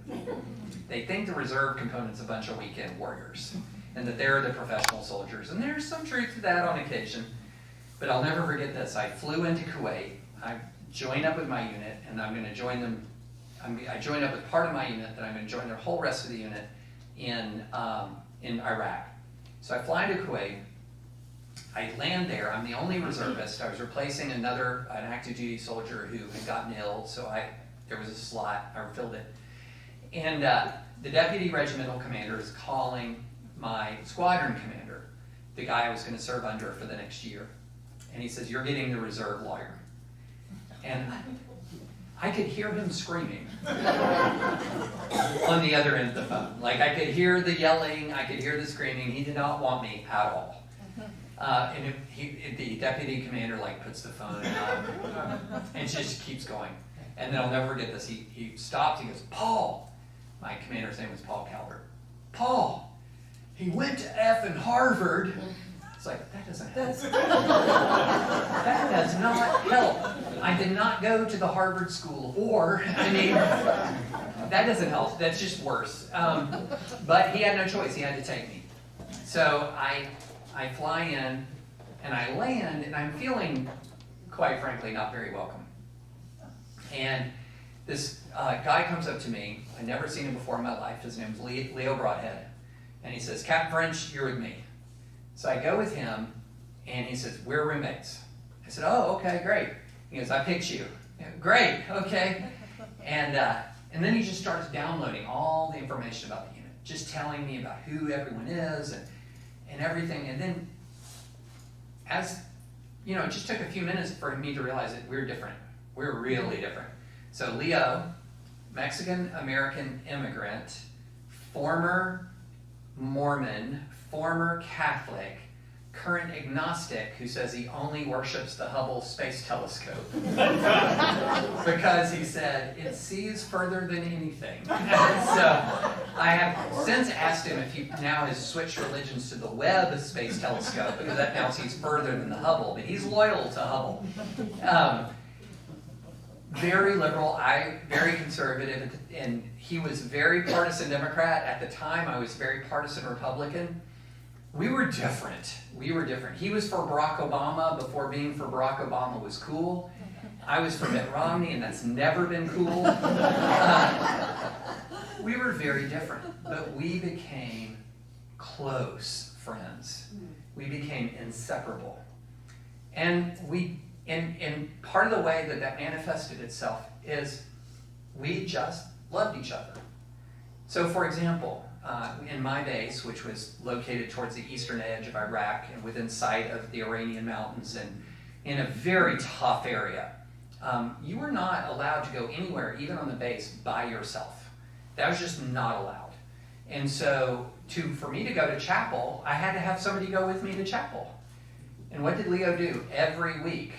They think the reserve component's a bunch of weekend warriors, and that they're the professional soldiers. And there's some truth to that on occasion. But I'll never forget this. I flew into Kuwait. I joined up with my unit, and I'm going to join them. I joined up with part of my unit, then I'm going to join the whole rest of the unit in Iraq. So I fly to Kuwait. I land there. I'm the only reservist. I was replacing an active duty soldier who had gotten ill, so there was a slot. I filled it. And the deputy regimental commander is calling my squadron commander, the guy I was going to serve under for the next year. And he says, "You're getting the reserve lawyer." And I could hear him screaming on the other end of the phone. Like, I could hear the yelling, I could hear the screaming. He did not want me at all. And the deputy commander puts the phone up and just keeps going. And then I'll never forget this. He stopped. He goes, "Paul," my commander's name was Paul Calvert. "Paul, he went to effing Harvard." It's like, that doesn't help. That does not help. I did not go to the Harvard School of War. That doesn't help. That's just worse. But he had no choice. He had to take me. So I fly in, and I land, and I'm feeling, quite frankly, not very welcome. And this guy comes up to me. I'd never seen him before in my life. His name's Leo Broadhead. And he says, "Captain French, you're with me." So I go with him, and he says, "We're roommates." I said, "Oh, okay, great." He goes, "I picked you." "Great, okay." And then he just starts downloading all the information about the unit, just telling me about who everyone is and everything. And then, it just took a few minutes for me to realize that we're different. We're really different. So Leo, Mexican-American immigrant, former Mormon, former Catholic, current agnostic, who says he only worships the Hubble Space Telescope because he said it sees further than anything. So I have since asked him if he now has switched religions to the Webb Space Telescope, because that now sees further than the Hubble, but he's loyal to Hubble. Very liberal, very conservative, and he was very partisan Democrat. At the time, I was very partisan Republican. We were different. He was for Barack Obama before being for Barack Obama was cool. I was for Mitt Romney, and that's never been cool. We were very different, but we became close friends. We became inseparable. And part of the way that manifested itself is we just loved each other. So, for example, in my base, which was located towards the eastern edge of Iraq and within sight of the Iranian mountains and in a very tough area, you were not allowed to go anywhere, even on the base, by yourself. That was just not allowed. And so for me to go to chapel, I had to have somebody go with me to chapel. And what did Leo do? Every week,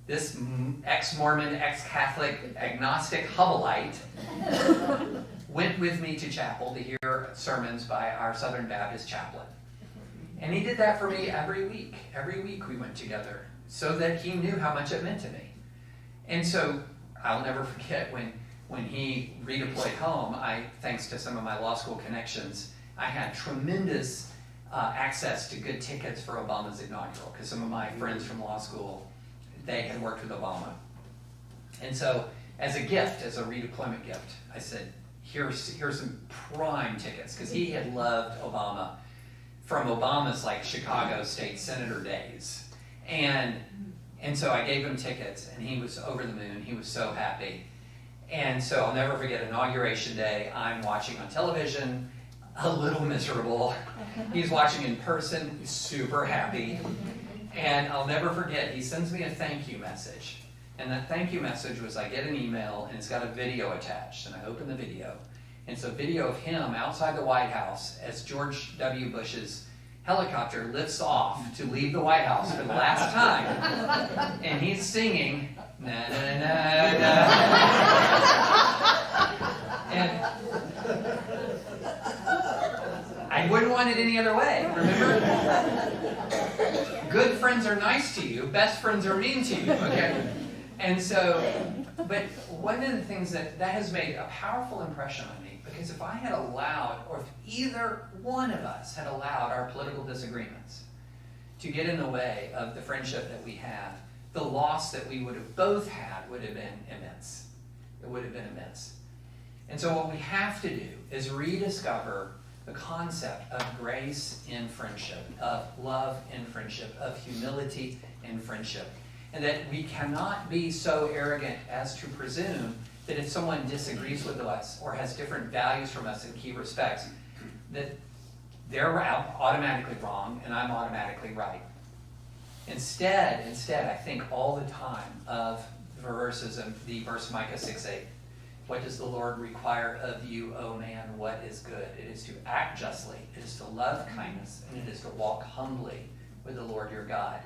this ex-Mormon, ex-Catholic, agnostic Hubbleite went with me to chapel to hear sermons by our Southern Baptist chaplain. And he did that for me every week. Every week we went together so that he knew how much it meant to me. And so I'll never forget when he redeployed home, thanks to some of my law school connections, I had tremendous access to good tickets for Obama's inaugural, because some of my friends from law school, they had worked with Obama. And so as a gift, as a redeployment gift, I said, here's some prime tickets, because he had loved Obama from Obama's Chicago state senator days. And And so I gave him tickets, and he was over the moon. He was so happy. And so I'll never forget Inauguration Day. I'm watching on television, a little miserable. He's watching in person, super happy. And I'll never forget, he sends me a thank you message. And that thank you message was, I get an email, and it's got a video attached. And I open the video. And it's a video of him outside the White House as George W. Bush's helicopter lifts off to leave the White House for the last time. And he's singing, na na na na. And I wouldn't want it any other way, remember? Good friends are nice to you, best friends are mean to you, okay? And so, but one of the things that has made a powerful impression on me, because if I had allowed, or if either one of us had allowed our political disagreements to get in the way of the friendship that we have, the loss that we would have both had would have been immense. It would have been immense. And so what we have to do is rediscover the concept of grace in friendship, of love in friendship, of humility in friendship. And that we cannot be so arrogant as to presume that if someone disagrees with us or has different values from us in key respects, that they're automatically wrong and I'm automatically right. Instead, I think all the time of the verses of the verse Micah 6:8. What does the Lord require of you, O man? What is good? It is to act justly, it is to love kindness, and it is to walk humbly with the Lord your God.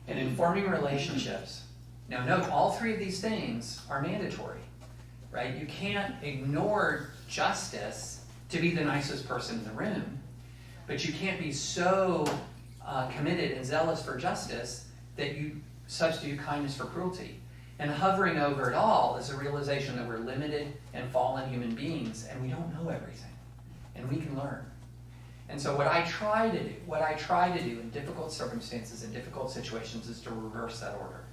And in forming relationships, now note, all three of these things are mandatory, right? You can't ignore justice to be the nicest person in the room, but you can't be so committed and zealous for justice that you substitute kindness for cruelty. And hovering over it all is a realization that we're limited and fallen human beings, and we don't know everything, and we can learn. And so what I try to do in difficult circumstances and difficult situations is to reverse that order.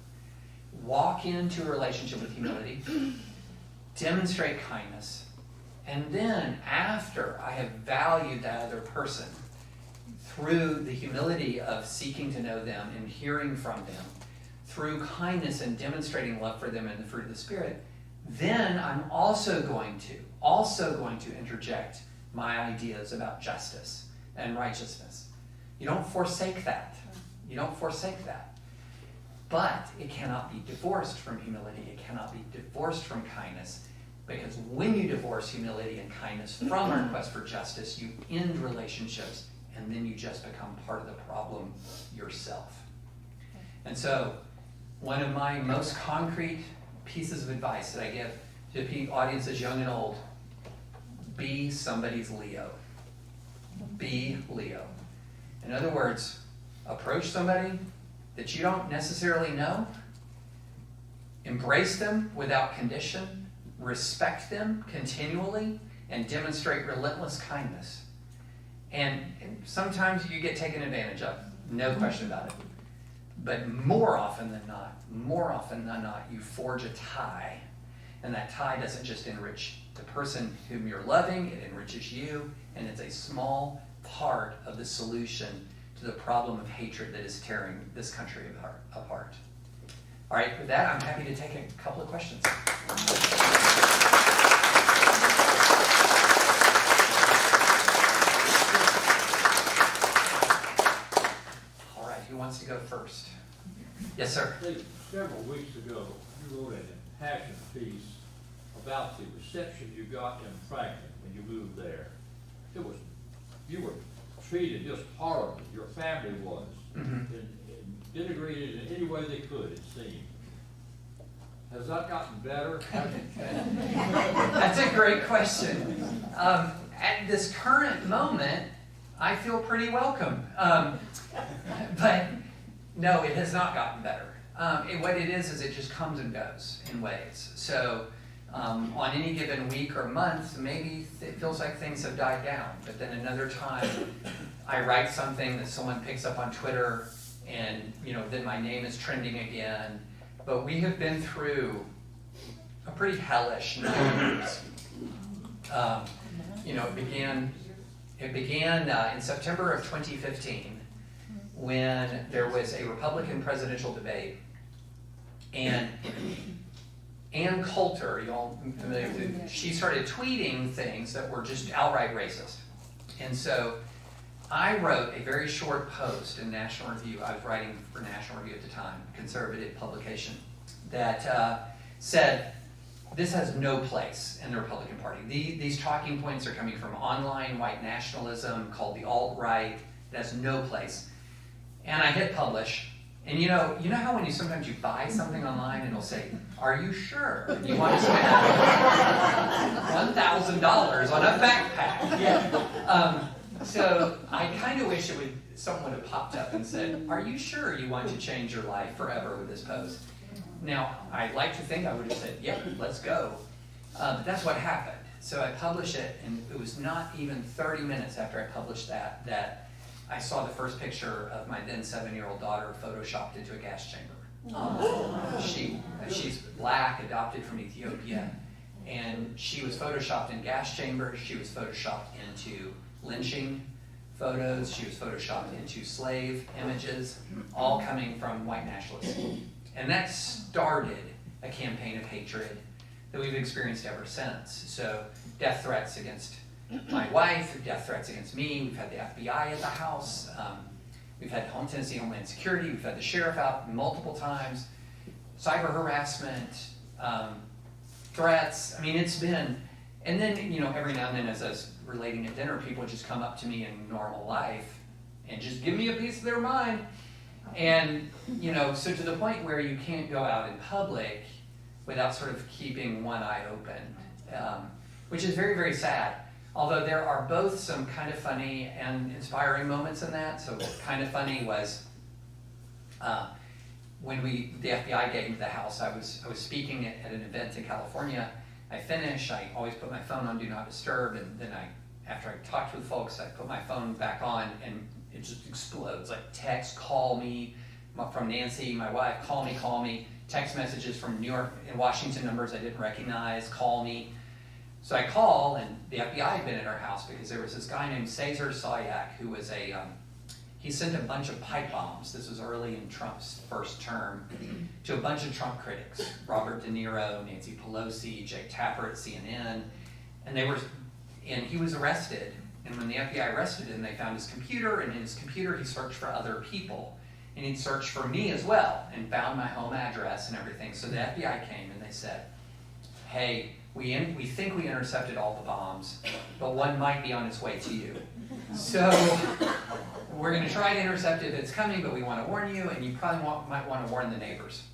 Walk into a relationship with humility, demonstrate kindness, and then after I have valued that other person through the humility of seeking to know them and hearing from them, through kindness and demonstrating love for them and the fruit of the Spirit, then I'm also going to interject my ideas about justice and righteousness. You don't forsake that. But it cannot be divorced from humility. It cannot be divorced from kindness, because when you divorce humility and kindness from our quest for justice, you end relationships, and then you just become part of the problem yourself. And so, one of my most concrete pieces of advice that I give to audiences young and old: be somebody's Leo. Be Leo. In other words, approach somebody that you don't necessarily know, embrace them without condition, respect them continually, and demonstrate relentless kindness. And sometimes you get taken advantage of, no question about it. But more often than not, you forge a tie. And that tie doesn't just enrich the person whom you're loving, it enriches you, and it's a small part of the solution to the problem of hatred that is tearing this country apart. All right, with that, I'm happy to take a couple of questions. All right, who wants to go first? Yes, sir. Several weeks ago, you wrote an impassioned piece about the reception you got in Franklin when you moved there. You were treated just horribly. Your family was, and denigrated in any way they could, it seemed. Has that gotten better? That's a great question. At this current moment, I feel pretty welcome. But no, it has not gotten better. What it is it just comes and goes in waves. So on any given week or month, maybe it feels like things have died down. But then another time, I write something that someone picks up on Twitter, and then my name is trending again. But we have been through a pretty hellish 9 years. It began in September of 2015 when there was a Republican presidential debate And Ann Coulter, you all familiar with, she started tweeting things that were just outright racist. And so I wrote a very short post in National Review. I was writing for National Review at the time, a conservative publication, that said, this has no place in the Republican Party. These talking points are coming from online white nationalism called the alt-right. It has no place. And I hit publish. And you know how when sometimes you buy something online and it'll say, are you sure you want to spend $1,000 on a backpack? Yeah. So I kind of wish someone would have popped up and said, are you sure you want to change your life forever with this post? Now, I'd like to think I would have said, yep, let's go. But that's what happened. So I published it, and it was not even 30 minutes after I published that I saw the first picture of my then 7-year-old daughter photoshopped into a gas chamber. She's black, adopted from Ethiopia, and she was photoshopped in gas chambers. She was photoshopped into lynching photos. She was photoshopped into slave images, all coming from white nationalists. And that started a campaign of hatred that we've experienced ever since. So death threats against my wife, death threats against me. We've had the FBI at the house. We've had Tennessee Homeland Security. We've had the sheriff out multiple times. Cyber harassment, threats. I mean, it's been, and then, every now and then as I was relating at dinner, people would just come up to me in normal life and just give me a piece of their mind. And, so to the point where you can't go out in public without sort of keeping one eye open, which is very, very sad. Although there are both some kind of funny and inspiring moments in that. So kind of funny was when the FBI came to the house, I was speaking at an event in California. I finished, I always put my phone on Do Not Disturb, and then after I talked with folks, I put my phone back on, and it just explodes. Like text, call me, from Nancy, my wife, call me, text messages from New York and Washington numbers I didn't recognize, call me. So I call, and the FBI had been at our house because there was this guy named Cesar Sayak who was he sent a bunch of pipe bombs, this was early in Trump's first term, to a bunch of Trump critics, Robert De Niro, Nancy Pelosi, Jake Tapper at CNN, and he was arrested. And when the FBI arrested him, they found his computer, and in his computer he searched for other people. And he'd searched for me as well, and found my home address and everything. So the FBI came and they said, hey, we think we intercepted all the bombs, but one might be on its way to you. So we're going to try to intercept it if it's coming, but we want to warn you, and you probably might want to warn the neighbors.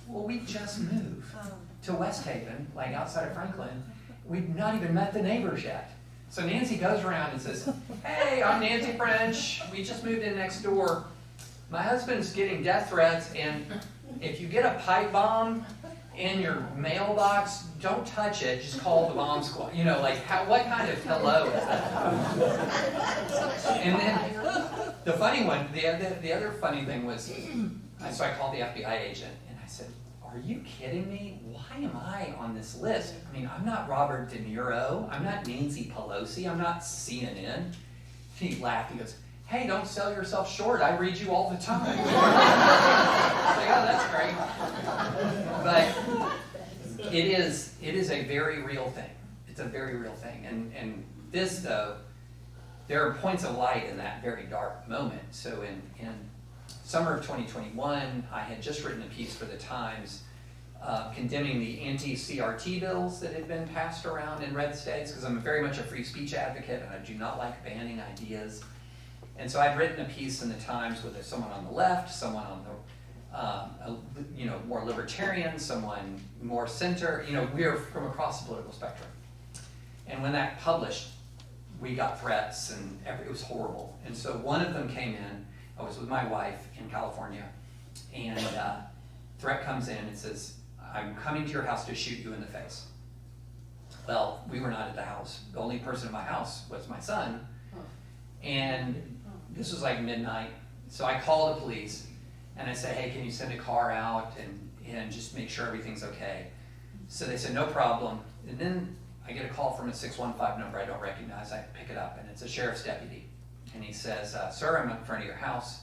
Well, we just moved to West Haven, like outside of Franklin. We've not even met the neighbors yet. So Nancy goes around and says, hey, I'm Nancy French. We just moved in next door. My husband's getting death threats, and if you get a pipe bomb in your mailbox, don't touch it, just call the bomb squad. What kind of hello is that? And then the funny one, the other funny thing was, so I called the FBI agent, and I said, are you kidding me? Why am I on this list? I mean, I'm not Robert De Niro, I'm not Nancy Pelosi, I'm not CNN. He laughed, he goes, hey, don't sell yourself short, I read you all the time. Like, oh, that's great. But it is a very real thing. It's a very real thing. And this, though, there are points of light in that very dark moment. So in summer of 2021, I had just written a piece for the Times condemning the anti-CRT bills that had been passed around in red states, because I'm very much a free speech advocate and I do not like banning ideas. And so I'd written a piece in the Times with someone on the left, someone on the more libertarian, someone more center. We're from across the political spectrum. And when that published, we got threats, and it was horrible. And so one of them came in. I was with my wife in California, and threat comes in and says, I'm coming to your house to shoot you in the face. Well, we were not at the house. The only person in my house was my son. And this was like midnight. So I call the police, and I say, hey, can you send a car out and just make sure everything's okay? So they said, no problem. And then I get a call from a 615 number I don't recognize. I pick it up, and it's a sheriff's deputy. And he says, sir, I'm in front of your house.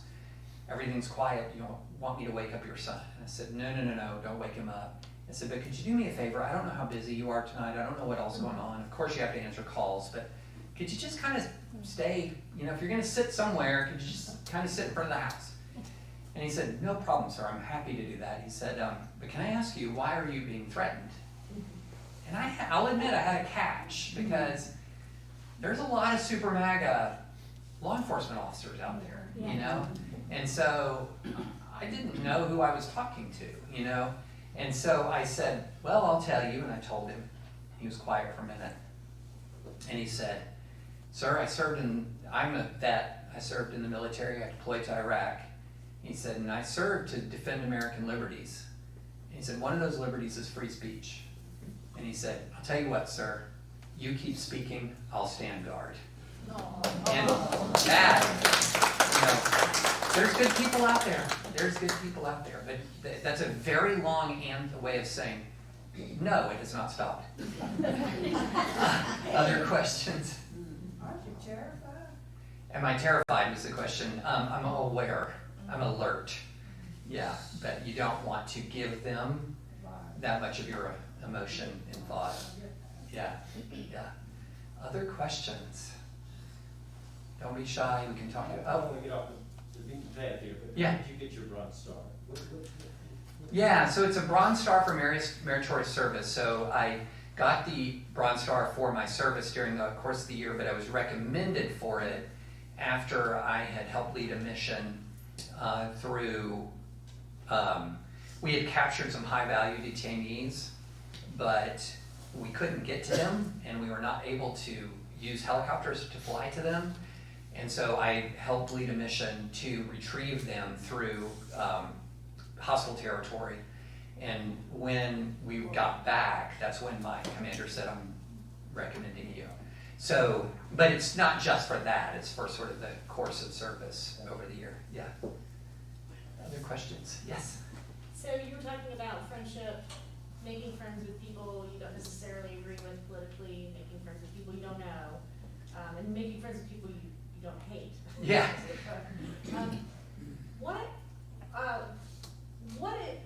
everything's quiet. You don't want me to wake up your son? And I said, no, don't wake him up. I said, but could you do me a favor? I don't know how busy you are tonight. I don't know what else is going on. Of course you have to answer calls, but could you just kind of stay, if you're going to sit somewhere, could you just kind of sit in front of the house? And he said, no problem, sir. I'm happy to do that. He said, but can I ask you, why are you being threatened? And I'll admit I had a catch, because there's a lot of super MAGA law enforcement officers out there, And so I didn't know who I was talking to, And so I said, well, I'll tell you. And I told him. He was quiet for a minute. And he said, sir, I'm a vet. I served in the military. I deployed to Iraq. He said, and I served to defend American liberties. And he said, one of those liberties is free speech. And he said, I'll tell you what, sir, you keep speaking, I'll stand guard. And that, there's good people out there. There's good people out there. But that's a very long way of saying, no, it has not stopped. Other questions? Aren't you terrified? Am I terrified was the question. I'm aware. I'm alert. Yeah, but you don't want to give them that much of your emotion and thought. Yeah. Other questions? Don't be shy. We can talk about. I don't want to get off the beaten path here, but Yeah. how did you get your Bronze Star? Yeah, so it's a Bronze Star for meritorious service. So I got the Bronze Star for my service during the course of the year, but I was recommended for it after I had helped lead a mission through. We had captured some high-value detainees, but we couldn't get to them, and we were not able to use helicopters to fly to them. And so I helped lead a mission to retrieve them through hostile territory. And when we got back, that's when my commander said, I'm recommending you. So, but it's not just for that, it's for sort of the course of service over the year. Yeah. Other questions? Yes? So you were talking about friendship, making friends with people you don't necessarily agree with politically, making friends with people you don't know, and making friends with people you don't hate. Yeah.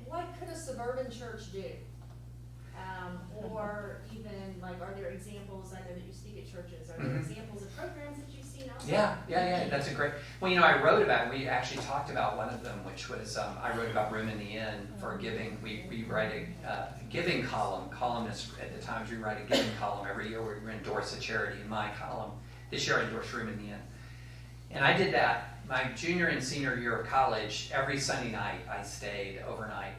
What could a suburban church do? Or even, like, are there examples, I know that you speak at churches, are there examples of programs that you've seen outside? Yeah, that's a great, well, I wrote about, we actually talked about one of them, which was, I wrote about Room in the Inn for giving. We write a giving column. Columnists at the Times, we write a giving column every year where we endorse a charity. In my column, this year I endorsed Room in the Inn. And I did that my junior and senior year of college. Every Sunday night I stayed overnight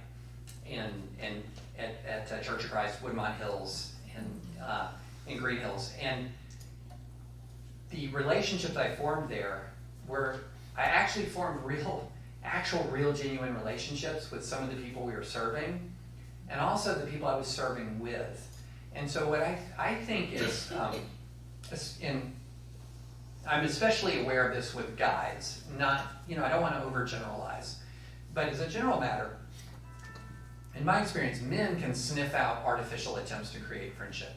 at Church of Christ, Woodmont Hills, and in Green Hills. And the relationships I formed there I actually formed real, genuine relationships with some of the people we were serving, and also the people I was serving with. And so what I think is, I'm especially aware of this with guys, not, I don't want to overgeneralize, but as a general matter, in my experience, men can sniff out artificial attempts to create friendship.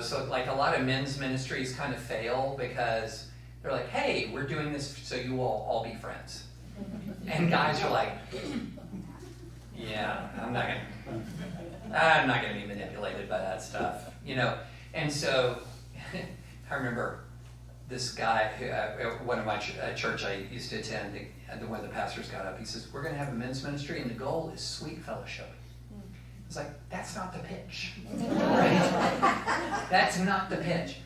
So like a lot of men's ministries kind of fail because they're like, hey, we're doing this so you will all be friends. And guys are like, yeah, I'm not gonna be manipulated by that stuff, And so I remember this guy, one of my church I used to attend, one of the pastors got up. He says, we're going to have a men's ministry, and the goal is sweet fellowship. It's like, that's not the pitch. Right? That's not the pitch.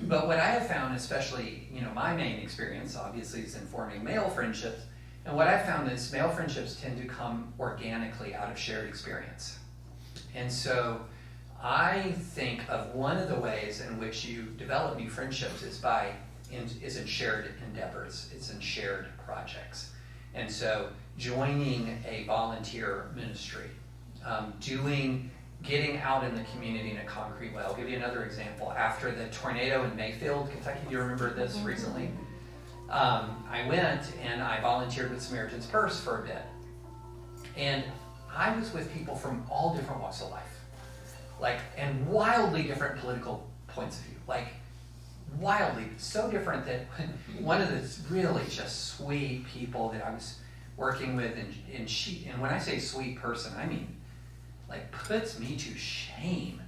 But what I have found, especially, my main experience, obviously, is in forming male friendships. And what I've found is male friendships tend to come organically out of shared experience. And so I think of one of the ways in which you develop new friendships is in shared endeavors. It's in shared projects. And so joining a volunteer ministry, getting out in the community in a concrete way. I'll give you another example. After the tornado in Mayfield, Kentucky, do you remember this recently? I went and I volunteered with Samaritan's Purse for a bit. And I was with people from all different walks of life. And wildly different political points of view. wildly, so different that one of the really just sweet people that I was working with, and when I say sweet person, I mean, like, puts me to shame.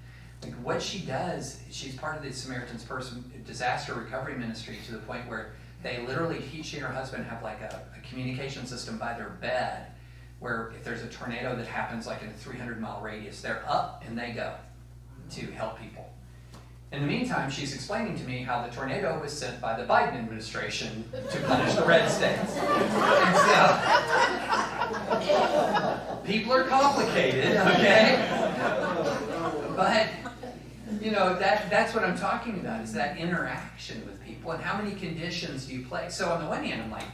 Like, what she does, she's part of the Samaritan's Purse disaster recovery ministry to the point where they literally, she and her husband have like a communication system by their bed where if there's a tornado that happens like in a 300-mile radius, they're up and they go to help people. In the meantime, she's explaining to me how the tornado was sent by the Biden administration to punish the red states. And so, people are complicated, okay? But, you know, that's what I'm talking about, is that interaction with people and how many conditions do you play. So on the one hand, I'm like,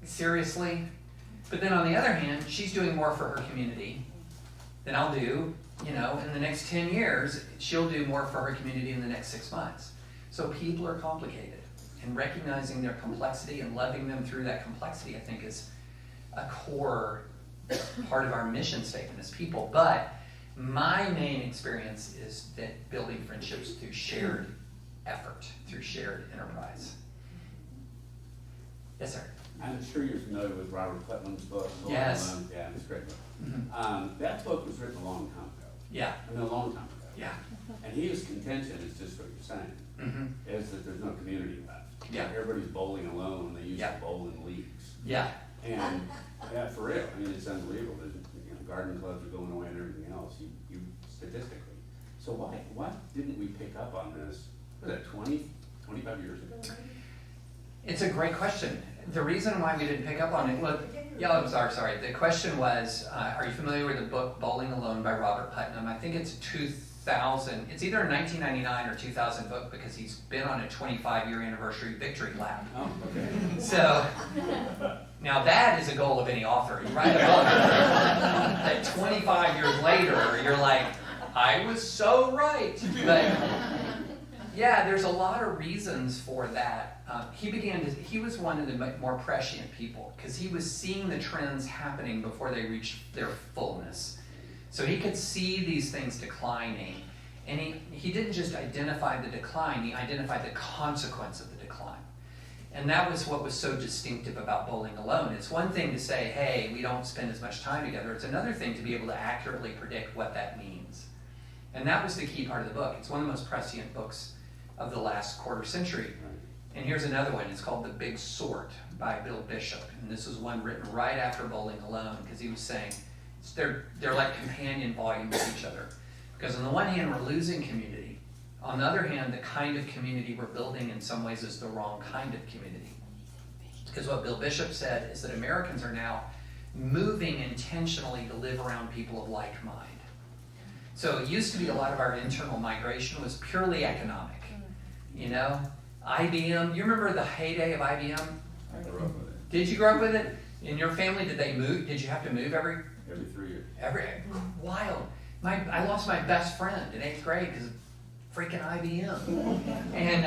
seriously? But then on the other hand, she's doing more for her community than I'll do. You know, in the next 10 years, she'll do more for her community in the next 6 months. So people are complicated, and recognizing their complexity and loving them through that complexity, I think, is a core part of our mission statement as people. But my main experience is that building friendships through shared effort, through shared enterprise. Yes, sir. I'm sure you're familiar with Robert Putnam's book. Yes. Yeah, it's a great book. Mm-hmm. That book was written a long time ago. Yeah. I mean, a long time ago. Yeah. And his contention is just what you're saying, Mm-hmm. is that there's no community left. Yeah. Everybody's bowling alone, and they used Yeah. to bowl in leagues. Yeah. And, yeah, for real, I mean, it's unbelievable. There's, garden clubs are going away and everything else, you statistically. So why didn't we pick up on this, was that 25 years ago? It's a great question. The reason why we didn't pick up on it, well, yeah, I'm sorry. The question was, are you familiar with the book Bowling Alone by Robert Putnam? I think it's 2000, it's either a 1999 or 2000 book because he's been on a 25-year anniversary victory lap. Oh, okay. So, now that is a goal of any author. You write a book that 25 years later, you're like, I was so right. But yeah, there's a lot of reasons for that. He was one of the more prescient people because he was seeing the trends happening before they reached their fullness. So he could see these things declining. And he didn't just identify the decline, he identified the consequence of the decline. And that was what was so distinctive about Bowling Alone. It's one thing to say, hey, we don't spend as much time together. It's another thing to be able to accurately predict what that means. And that was the key part of the book. It's one of the most prescient books of the last quarter century. And here's another one. It's called The Big Sort by Bill Bishop. And this was one written right after Bowling Alone because he was saying they're like companion volumes of each other. Because on the one hand, we're losing community. On the other hand, the kind of community we're building in some ways is the wrong kind of community. Because what Bill Bishop said is that Americans are now moving intentionally to live around people of like mind. So it used to be a lot of our internal migration was purely economic. You know, IBM, you remember the heyday of IBM? I grew up with it. Did you grow up with it? In your family, did they move? Did you have to move every 3 years. wild. I lost my best friend in 8th grade because of freaking IBM. And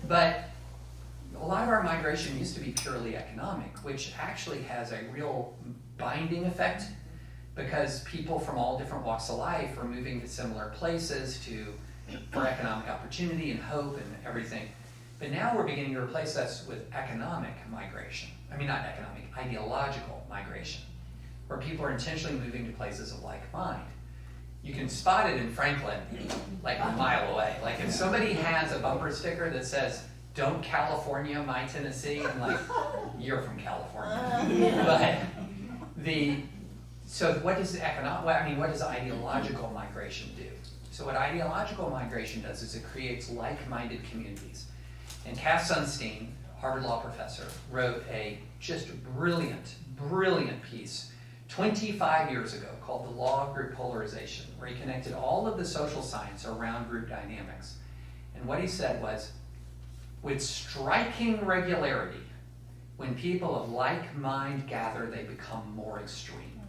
but a lot of our migration used to be purely economic, which actually has a real binding effect because people from all different walks of life are moving to similar places for economic opportunity and hope and everything. But now we're beginning to replace that with economic migration. I mean, not economic, ideological migration, where people are intentionally moving to places of like mind. You can spot it in Franklin, like a mile away. Like if somebody has a bumper sticker that says, "Don't California my Tennessee," I'm like, you're from California. So what does what does ideological migration do? So what ideological migration does is it creates like-minded communities. And Cass Sunstein, Harvard Law professor, wrote a just brilliant, brilliant piece 25 years ago called The Law of Group Polarization, where he connected all of the social science around group dynamics. And what he said was, with striking regularity, when people of like mind gather, they become more extreme.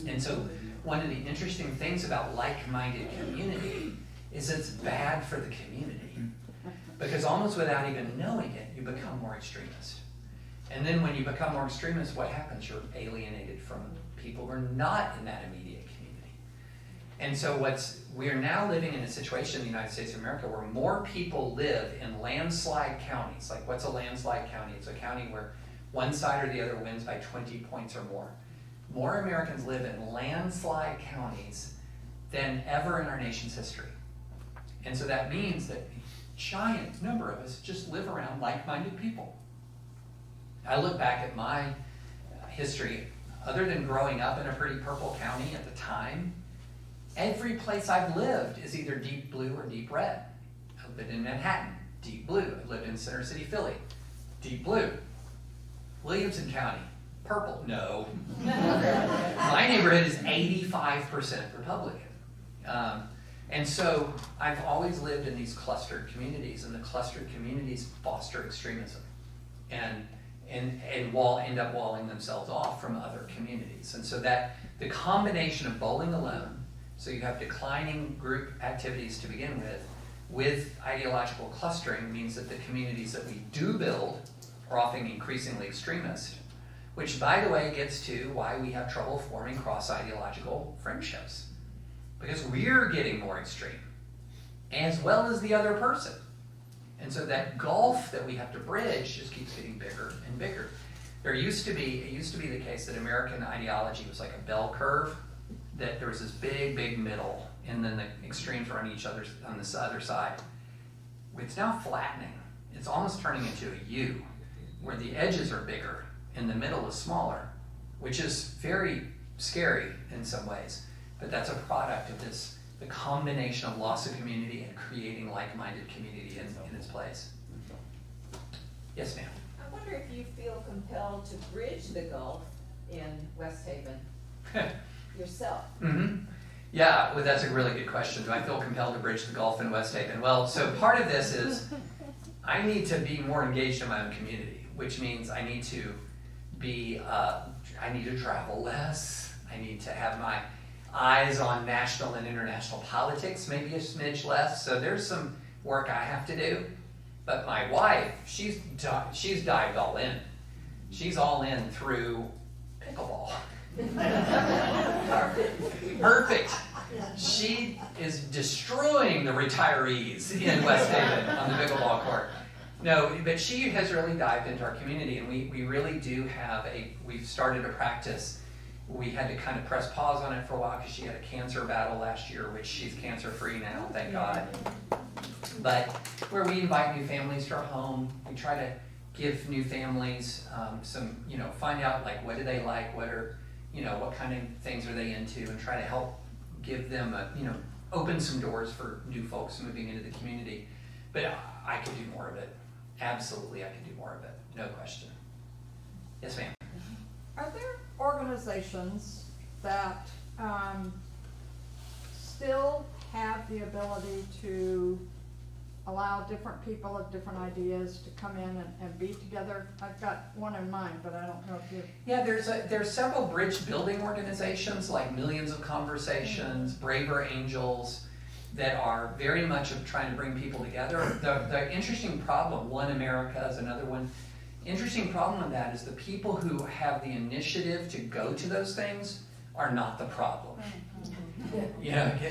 And so one of the interesting things about like-minded community is it's bad for the community. Because almost without even knowing it, you become more extremist. And then when you become more extremist, what happens? You're alienated from people who are not in that immediate community. And so we are now living in a situation in the United States of America where more people live in landslide counties. Like, what's a landslide county? It's a county where one side or the other wins by 20 points or more. More Americans live in landslide counties than ever in our nation's history. And so that means that a giant number of us just live around like-minded people. I look back at my history, other than growing up in a pretty purple county at the time, every place I've lived is either deep blue or deep red. I've lived in Manhattan, deep blue. I've lived in Center City, Philly, deep blue. Williamson County, purple, no. My neighborhood is 85% Republican. And so I've always lived in these clustered communities, and the clustered communities foster extremism and end up walling themselves off from other communities. And so that the combination of bowling alone, so you have declining group activities to begin with ideological clustering, means that the communities that we do build are often increasingly extremist, which, by the way, gets to why we have trouble forming cross-ideological friendships. Because we're getting more extreme, as well as the other person. And so that gulf that we have to bridge just keeps getting bigger and bigger. It used to be the case that American ideology was like a bell curve, that there was this big, big middle, and then the extremes were on this other side. It's now flattening. It's almost turning into a U, where the edges are bigger and the middle is smaller, which is very scary in some ways. But that's a product of the combination of loss of community and creating like-minded community in its place. Yes, ma'am. I wonder if you feel compelled to bridge the gulf in West Haven yourself. Mm-hmm. Yeah, well, that's a really good question. Do I feel compelled to bridge the gulf in West Haven? Well, so part of this is I need to be more engaged in my own community, which means I need to travel less. I need to have my eyes on national and international politics, maybe a smidge less. So there's some work I have to do. But my wife, she's dived all in. She's all in through pickleball. Perfect. She is destroying the retirees in West Haven on the pickleball court. No, but she has really dived into our community, and we really do have we've started a practice. We had to kind of press pause on it for a while because she had a cancer battle last year, which she's cancer-free now, thank God. But where we invite new families to our home, we try to give new families some, find out like what do they like, what kind of things are they into, and try to help give them open some doors for new folks moving into the community. But I could do more of it. Absolutely, I could do more of it. No question. Yes, ma'am. Are there organizations that still have the ability to allow different people of different ideas to come in and be together? I've got one in mind, but I don't know if you... Yeah, there's several bridge building organizations like Millions of Conversations, Braver Angels, that are very much of trying to bring people together. The interesting problem, One America is another one. Interesting problem with that is the people who have the initiative to go to those things are not the problem.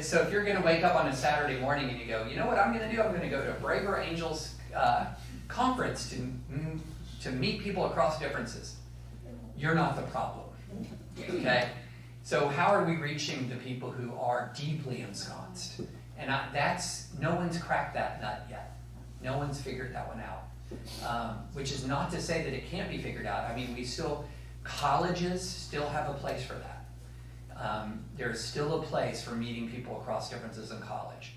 So if you're going to wake up on a Saturday morning and you go, you know what I'm going to do? I'm going to go to a Braver Angels conference to meet people across differences. You're not the problem. Okay? So how are we reaching the people who are deeply ensconced? And no one's cracked that nut yet. No one's figured that one out. Which is not to say that it can't be figured out. I mean, colleges still have a place for that. There's still a place for meeting people across differences in college.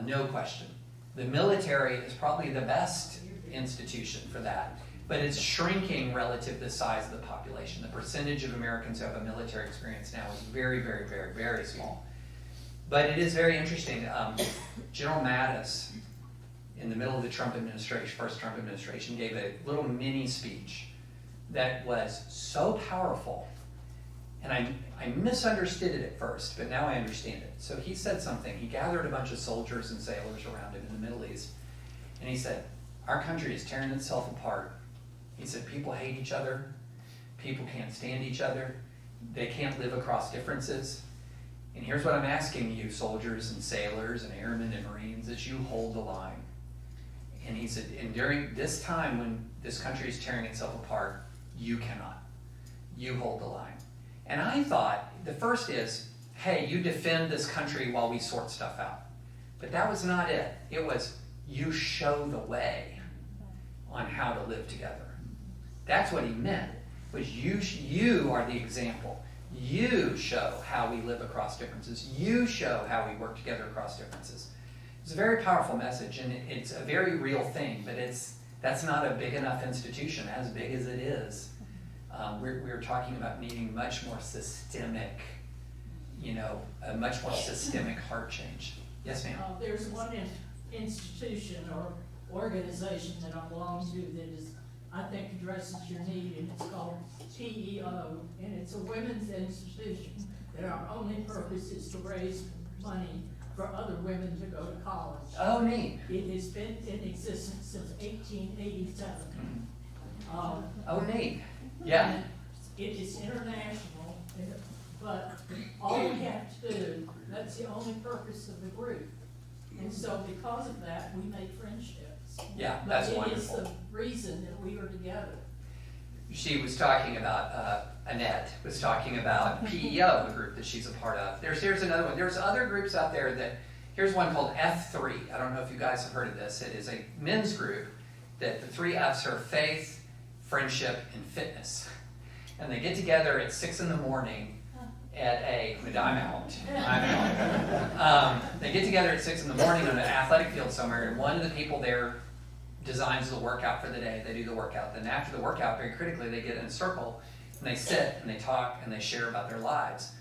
No question. The military is probably the best institution for that, but it's shrinking relative to the size of the population. The percentage of Americans who have a military experience now is very, very, very, very small. But it is very interesting. General Mattis, in the middle of the first Trump administration, gave a little mini speech that was so powerful. And I misunderstood it at first, but now I understand it. So he said something. He gathered a bunch of soldiers and sailors around him in the Middle East. And he said, our country is tearing itself apart. He said, people hate each other. People can't stand each other. They can't live across differences. And here's what I'm asking you, soldiers and sailors and airmen and Marines, is you hold the line. And he said, and during this time when this country is tearing itself apart, you cannot. You hold the line. And I thought, the first is, hey, you defend this country while we sort stuff out. But that was not it. It was, you show the way on how to live together. That's what he meant, was you are the example. You show how we live across differences. You show how we work together across differences. It's a very powerful message, and it's a very real thing, but that's not a big enough institution, as big as it is. We're talking about needing much more systemic, a much more systemic heart change. Yes, ma'am? There's one institution or organization that I belong to that is, I think, addresses your need, and it's called PEO, and it's a women's institution that our only purpose is to raise money for other women to go to college. Oh, neat. It has been in existence since 1887. Oh, neat. Yeah. And it is international, but all we have to do, that's the only purpose of the group. And so because of that, we make friendships. Yeah, that's But it is wonderful. the reason that we are together. She was talking about, Annette was talking about PEO, the group that she's a part of. Here's another one. There's other groups out there here's one called F3. I don't know if you guys have heard of this. It is a men's group that the 3 F's are faith, friendship, and fitness. And they get together at 6 in the morning at I'm out. They get together at 6 in the morning on an athletic field somewhere, and one of the people there designs the workout for the day. They do the workout. Then after the workout, very critically, they get in a circle and they sit and they talk and they share about their lives.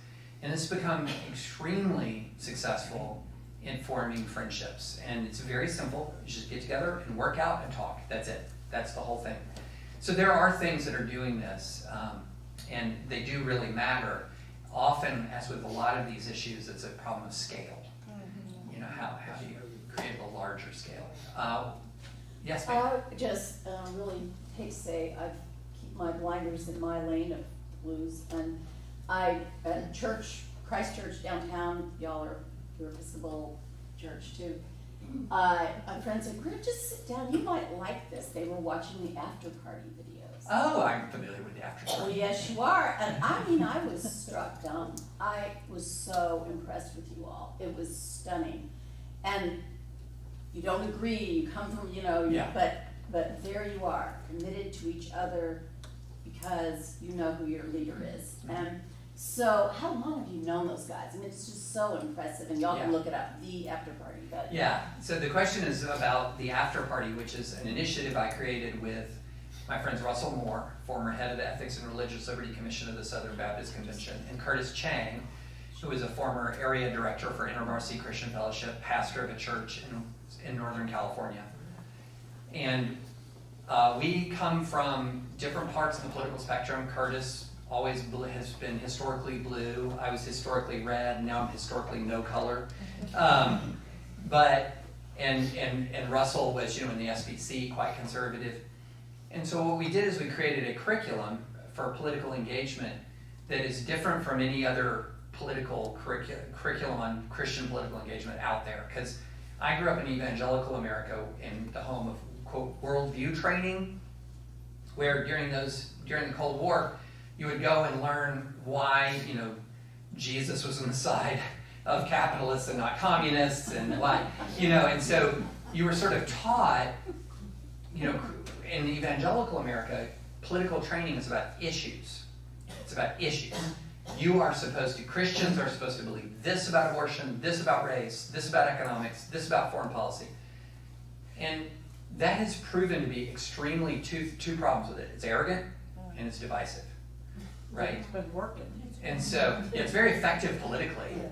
And it's become extremely successful in forming friendships. And it's very simple. You just get together and work out and talk. That's it. That's the whole thing. So there are things that are doing this, and they do really matter. Often, as with a lot of these issues, it's a problem of scale. How do you create a larger scale? Yes, ma'am. I just really hate to say I keep my blinders in my lane of blues, and at church, Christ Church downtown, you're Episcopal church too. My friends said, "We're gonna just sit down. You might like this." They were watching the after party videos. Oh, I'm familiar with the after Oh, party. yes, you are. And I was struck dumb. I was so impressed with you all. It was stunning. And you don't agree, you come from, Yeah. but there you are, committed to each other because you know who your leader is. And so, how long have you known those guys? I mean, it's just so impressive, and y'all can Yeah. look it up, the after party. But Yeah, so the question is about the after party, which is an initiative I created with my friends Russell Moore, former head of the Ethics and Religious Liberty Commission of the Southern Baptist Convention, and Curtis Chang, who is a former area director for InterVarsity Christian Fellowship, pastor of a church in Northern California. And we come from different parts of the political spectrum. Curtis always has been historically blue. I was historically red. Now I'm historically no color. And Russell was, in the SBC, quite conservative. And so what we did is we created a curriculum for political engagement that is different from any other political curriculum on Christian political engagement out there. Because I grew up in evangelical America in the home of, quote, worldview training, where during the Cold War, you would go and learn why, Jesus was on the side of capitalists and not communists, and why, and so you were sort of taught, in evangelical America, political training is about issues. It's about issues. Christians are supposed to believe this about abortion, this about race, this about economics, this about foreign policy. And that has proven to be extremely two problems with it. It's arrogant and it's divisive, right? It's been working. And so it's very effective politically,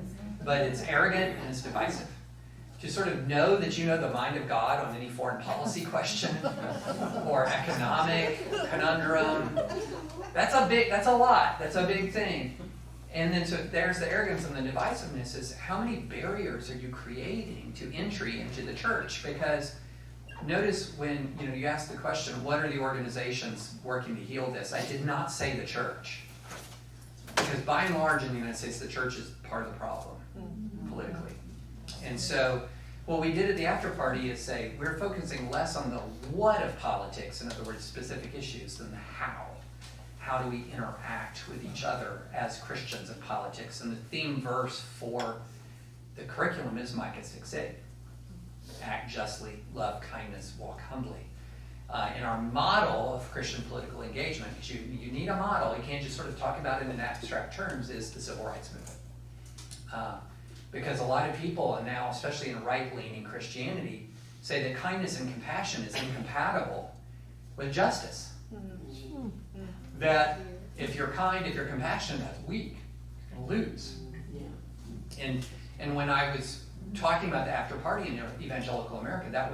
but it's arrogant and it's divisive. To sort of know that you know the mind of God on any foreign policy question or economic conundrum, that's a lot. That's a big thing. And then so there's the arrogance and the divisiveness is how many barriers are you creating to entry into the church? Because notice when you ask the question, what are the organizations working to heal this? I did not say the church. Because by and large in the United States, the church is part of the problem politically. And so what we did at the after party is say we're focusing less on the what of politics, in other words, specific issues, than the how. How do we interact with each other as Christians in politics? And the theme verse for the curriculum is Micah 6:8. Act justly, love kindness, walk humbly. In our model of Christian political engagement, because you need a model, you can't just sort of talk about it in abstract terms, is the civil rights movement. Because a lot of people, and now especially in right-leaning Christianity, say that kindness and compassion is incompatible with justice. That if you're kind, if you're compassionate, that's weak. You're going to lose. And when I was talking about the after party in evangelical America, that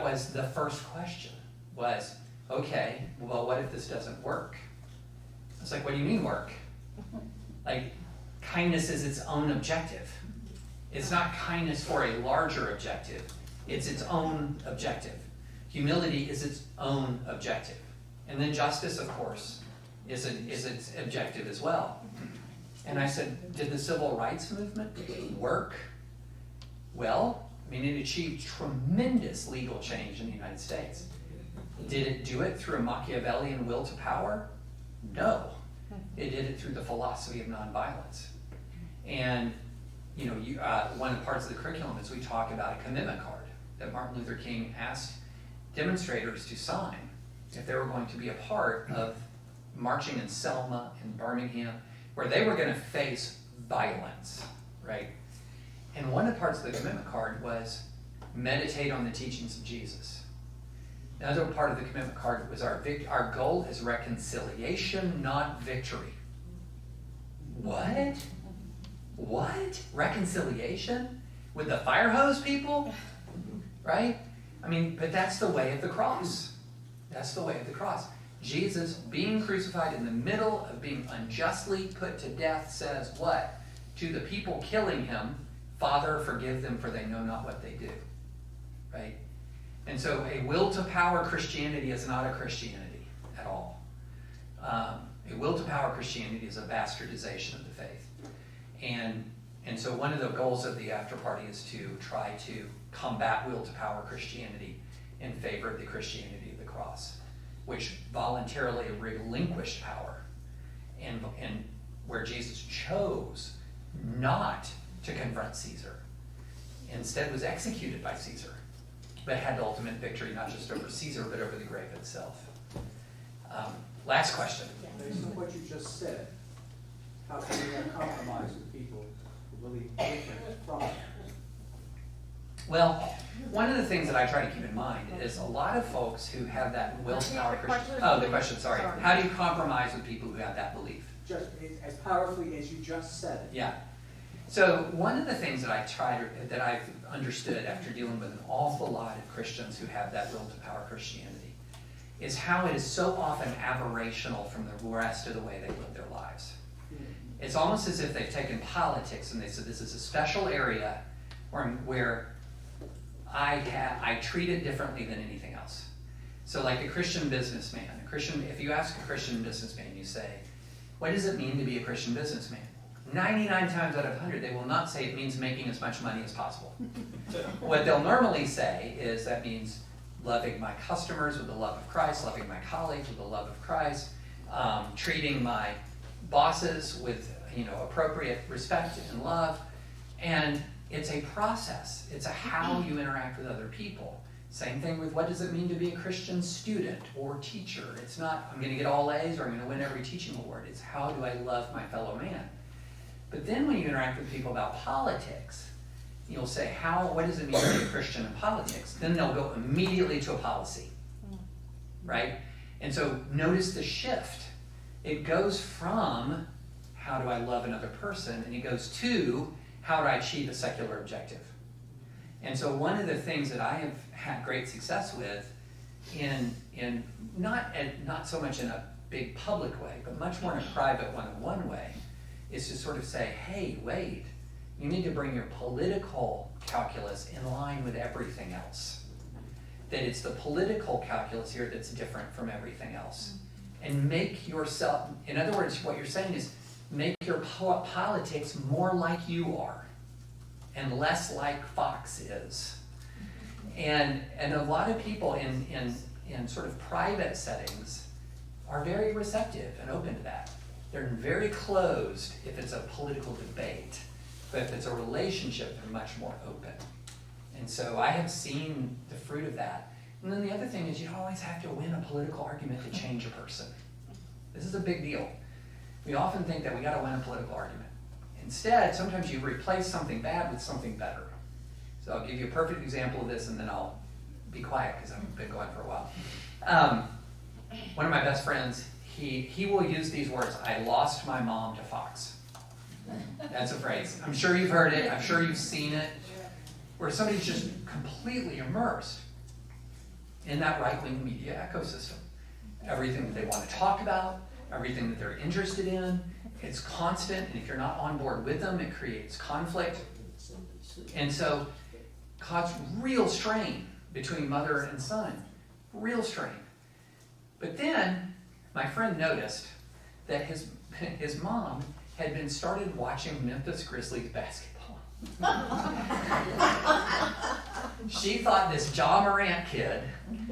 was the first question was, okay, well, what if this doesn't work? It's like, what do you mean work? Like, kindness is its own objective. It's not kindness for a larger objective. It's its own objective. Humility is its own objective. And then justice, of course, is its objective as well. And I said, did the civil rights movement work? Well, I mean, it achieved tremendous legal change in the United States. Did it do it through a Machiavellian will to power? No. It did it through the philosophy of nonviolence. And, one of the parts of the curriculum is we talk about a commitment card that Martin Luther King asked demonstrators to sign if they were going to be a part of marching in Selma and Birmingham, where they were going to face violence, right? And one of the parts of the commitment card was meditate on the teachings of Jesus. Another part of the commitment card was our goal is reconciliation, not victory. What? What? Reconciliation? With the fire hose people? Right? I mean, but that's the way of the cross. That's the way of the cross. Jesus, being crucified in the middle of being unjustly put to death, says what? To the people killing him, Father, forgive them, for they know not what they do. Right? And so a will to power Christianity is not a Christianity at all. A will to power Christianity is a bastardization of the faith. And so one of the goals of the after party is to try to combat will to power Christianity in favor of the Christianity of the cross, which voluntarily relinquished power, and where Jesus chose not to confront Caesar, instead was executed by Caesar, but had the ultimate victory not just over Caesar, but over the grave itself. Last question. Based on what you just said, how can we compromise with people who believe different from us? Well, one of the things that I try to keep in mind is a lot of folks who have that will to power Christian. Oh, the question, sorry. How do you compromise with people who have that belief? Just as powerfully as you just said it. Yeah. So one of the things that I've understood after dealing with an awful lot of Christians who have that will to power Christianity is how it is so often aberrational from the rest of the way they live their lives. It's almost as if they've taken politics and they said this is a special area where I treat it differently than anything else. So like a Christian businessman, if you ask a Christian businessman, you say, what does it mean to be a Christian businessman? 99 times out of 100, they will not say it means making as much money as possible. What they'll normally say is that means loving my customers with the love of Christ, loving my colleagues with the love of Christ, treating my bosses with appropriate respect and love. And it's a process. It's a how you interact with other people. Same thing with what does it mean to be a Christian student or teacher. It's not I'm going to get all A's or I'm going to win every teaching award. It's how do I love my fellow man. But then when you interact with people about politics, you'll say, what does it mean to be a Christian in politics? Then they'll go immediately to a policy, right? And so notice the shift. It goes from how do I love another person, and it goes to how do I achieve a secular objective. And so one of the things that I have had great success with in not so much in a big public way, but much more in a private one-on-one way, is to sort of say, hey, wait, you need to bring your political calculus in line with everything else. That it's the political calculus here that's different from everything else. and make yourself, in other words, what you're saying is make your politics more like you are and less like Fox is. And a lot of people in sort of private settings are very receptive and open to that. They're very closed if it's a political debate, but if it's a relationship, they're much more open. And so I have seen the fruit of that. And then the other thing is you don't always have to win a political argument to change a person. This is a big deal. We often think that we got to win a political argument. Instead, sometimes you replace something bad with something better. So I'll give you a perfect example of this and then I'll be quiet because I've been going for a while. One of my best friends, he will use these words, "I lost my mom to Fox." That's a phrase. I'm sure you've heard it. I'm sure you've seen it. Where somebody's just completely immersed in that right-wing media ecosystem. Everything that they want to talk about, everything that they're interested in, it's constant, and if you're not on board with them, it creates conflict. And so, causes real strain between mother and son. Real strain. But then, my friend noticed that his mom had been started watching Memphis Grizzlies basketball. She thought this Ja Morant kid,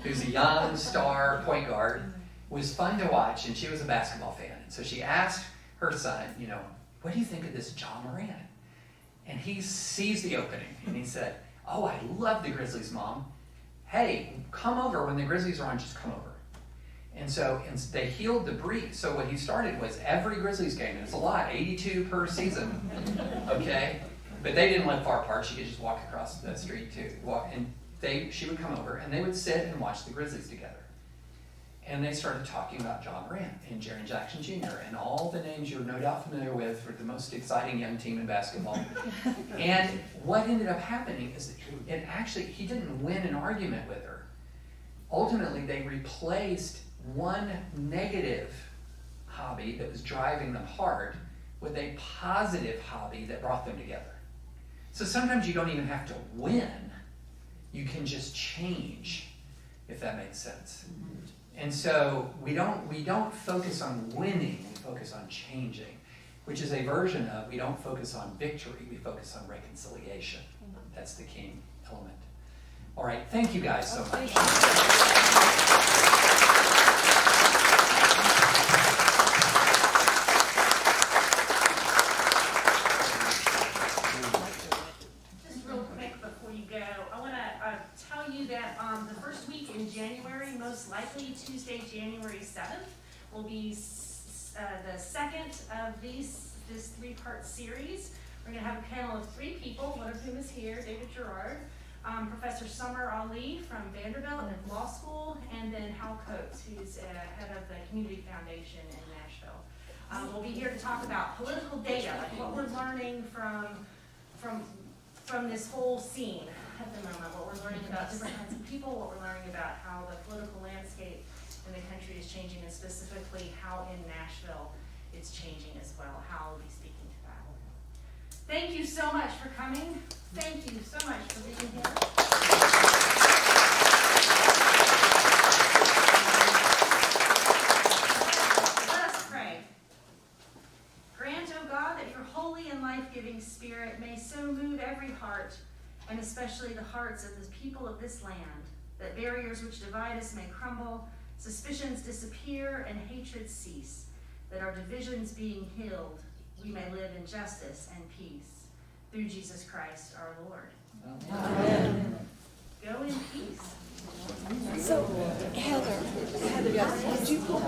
who's a young star point guard, was fun to watch, and she was a basketball fan. And so she asked her son, what do you think of this Ja Morant? And he sees the opening, and he said, "Oh, I love the Grizzlies, Mom. Hey, come over when the Grizzlies are on, just come over." And so they healed the breeze. So what he started was every Grizzlies game, and it's a lot, 82 per season, okay? But they didn't live far apart. She could just walk across the street too. She would come over, and they would sit and watch the Grizzlies together. And they started talking about Ja Morant and Jaren Jackson Jr. and all the names you're no doubt familiar with for the most exciting young team in basketball. And what ended up happening is that he didn't win an argument with her. Ultimately, they replaced one negative hobby that was driving them hard with a positive hobby that brought them together. So sometimes you don't even have to win. You can just change, if that makes sense. And so we don't focus on winning, we focus on changing, which is a version of we don't focus on victory, we focus on reconciliation. That's the key element. All right, thank you guys so much. Just real quick before you go, I want to tell you that the first week in January, most likely Tuesday, January 7th, will be the second of this three-part series. We're going to have a panel of three people, one of whom is here, David Gerard, Professor Summer Ali from Vanderbilt and Law School, and then Hal Coates, who's head of the Community Foundation in Nashville. We'll be here to talk about political data, like what we're learning from this whole scene at the moment, what we're learning about different kinds of people, what we're learning about how the political landscape in the country is changing, and specifically how in Nashville it's changing as well. Hal will be speaking to that. Thank you so much for coming. Thank you so much for being here. Let us pray. Grant, O God, that your holy and life-giving Spirit may so move every heart, and especially the hearts of the people of this land, that barriers which divide us may crumble, suspicions disappear, and hatred cease, that our divisions being healed, we may live in justice and peace. Through Jesus Christ our Lord. Amen. Go in peace. So, Heather, would you pull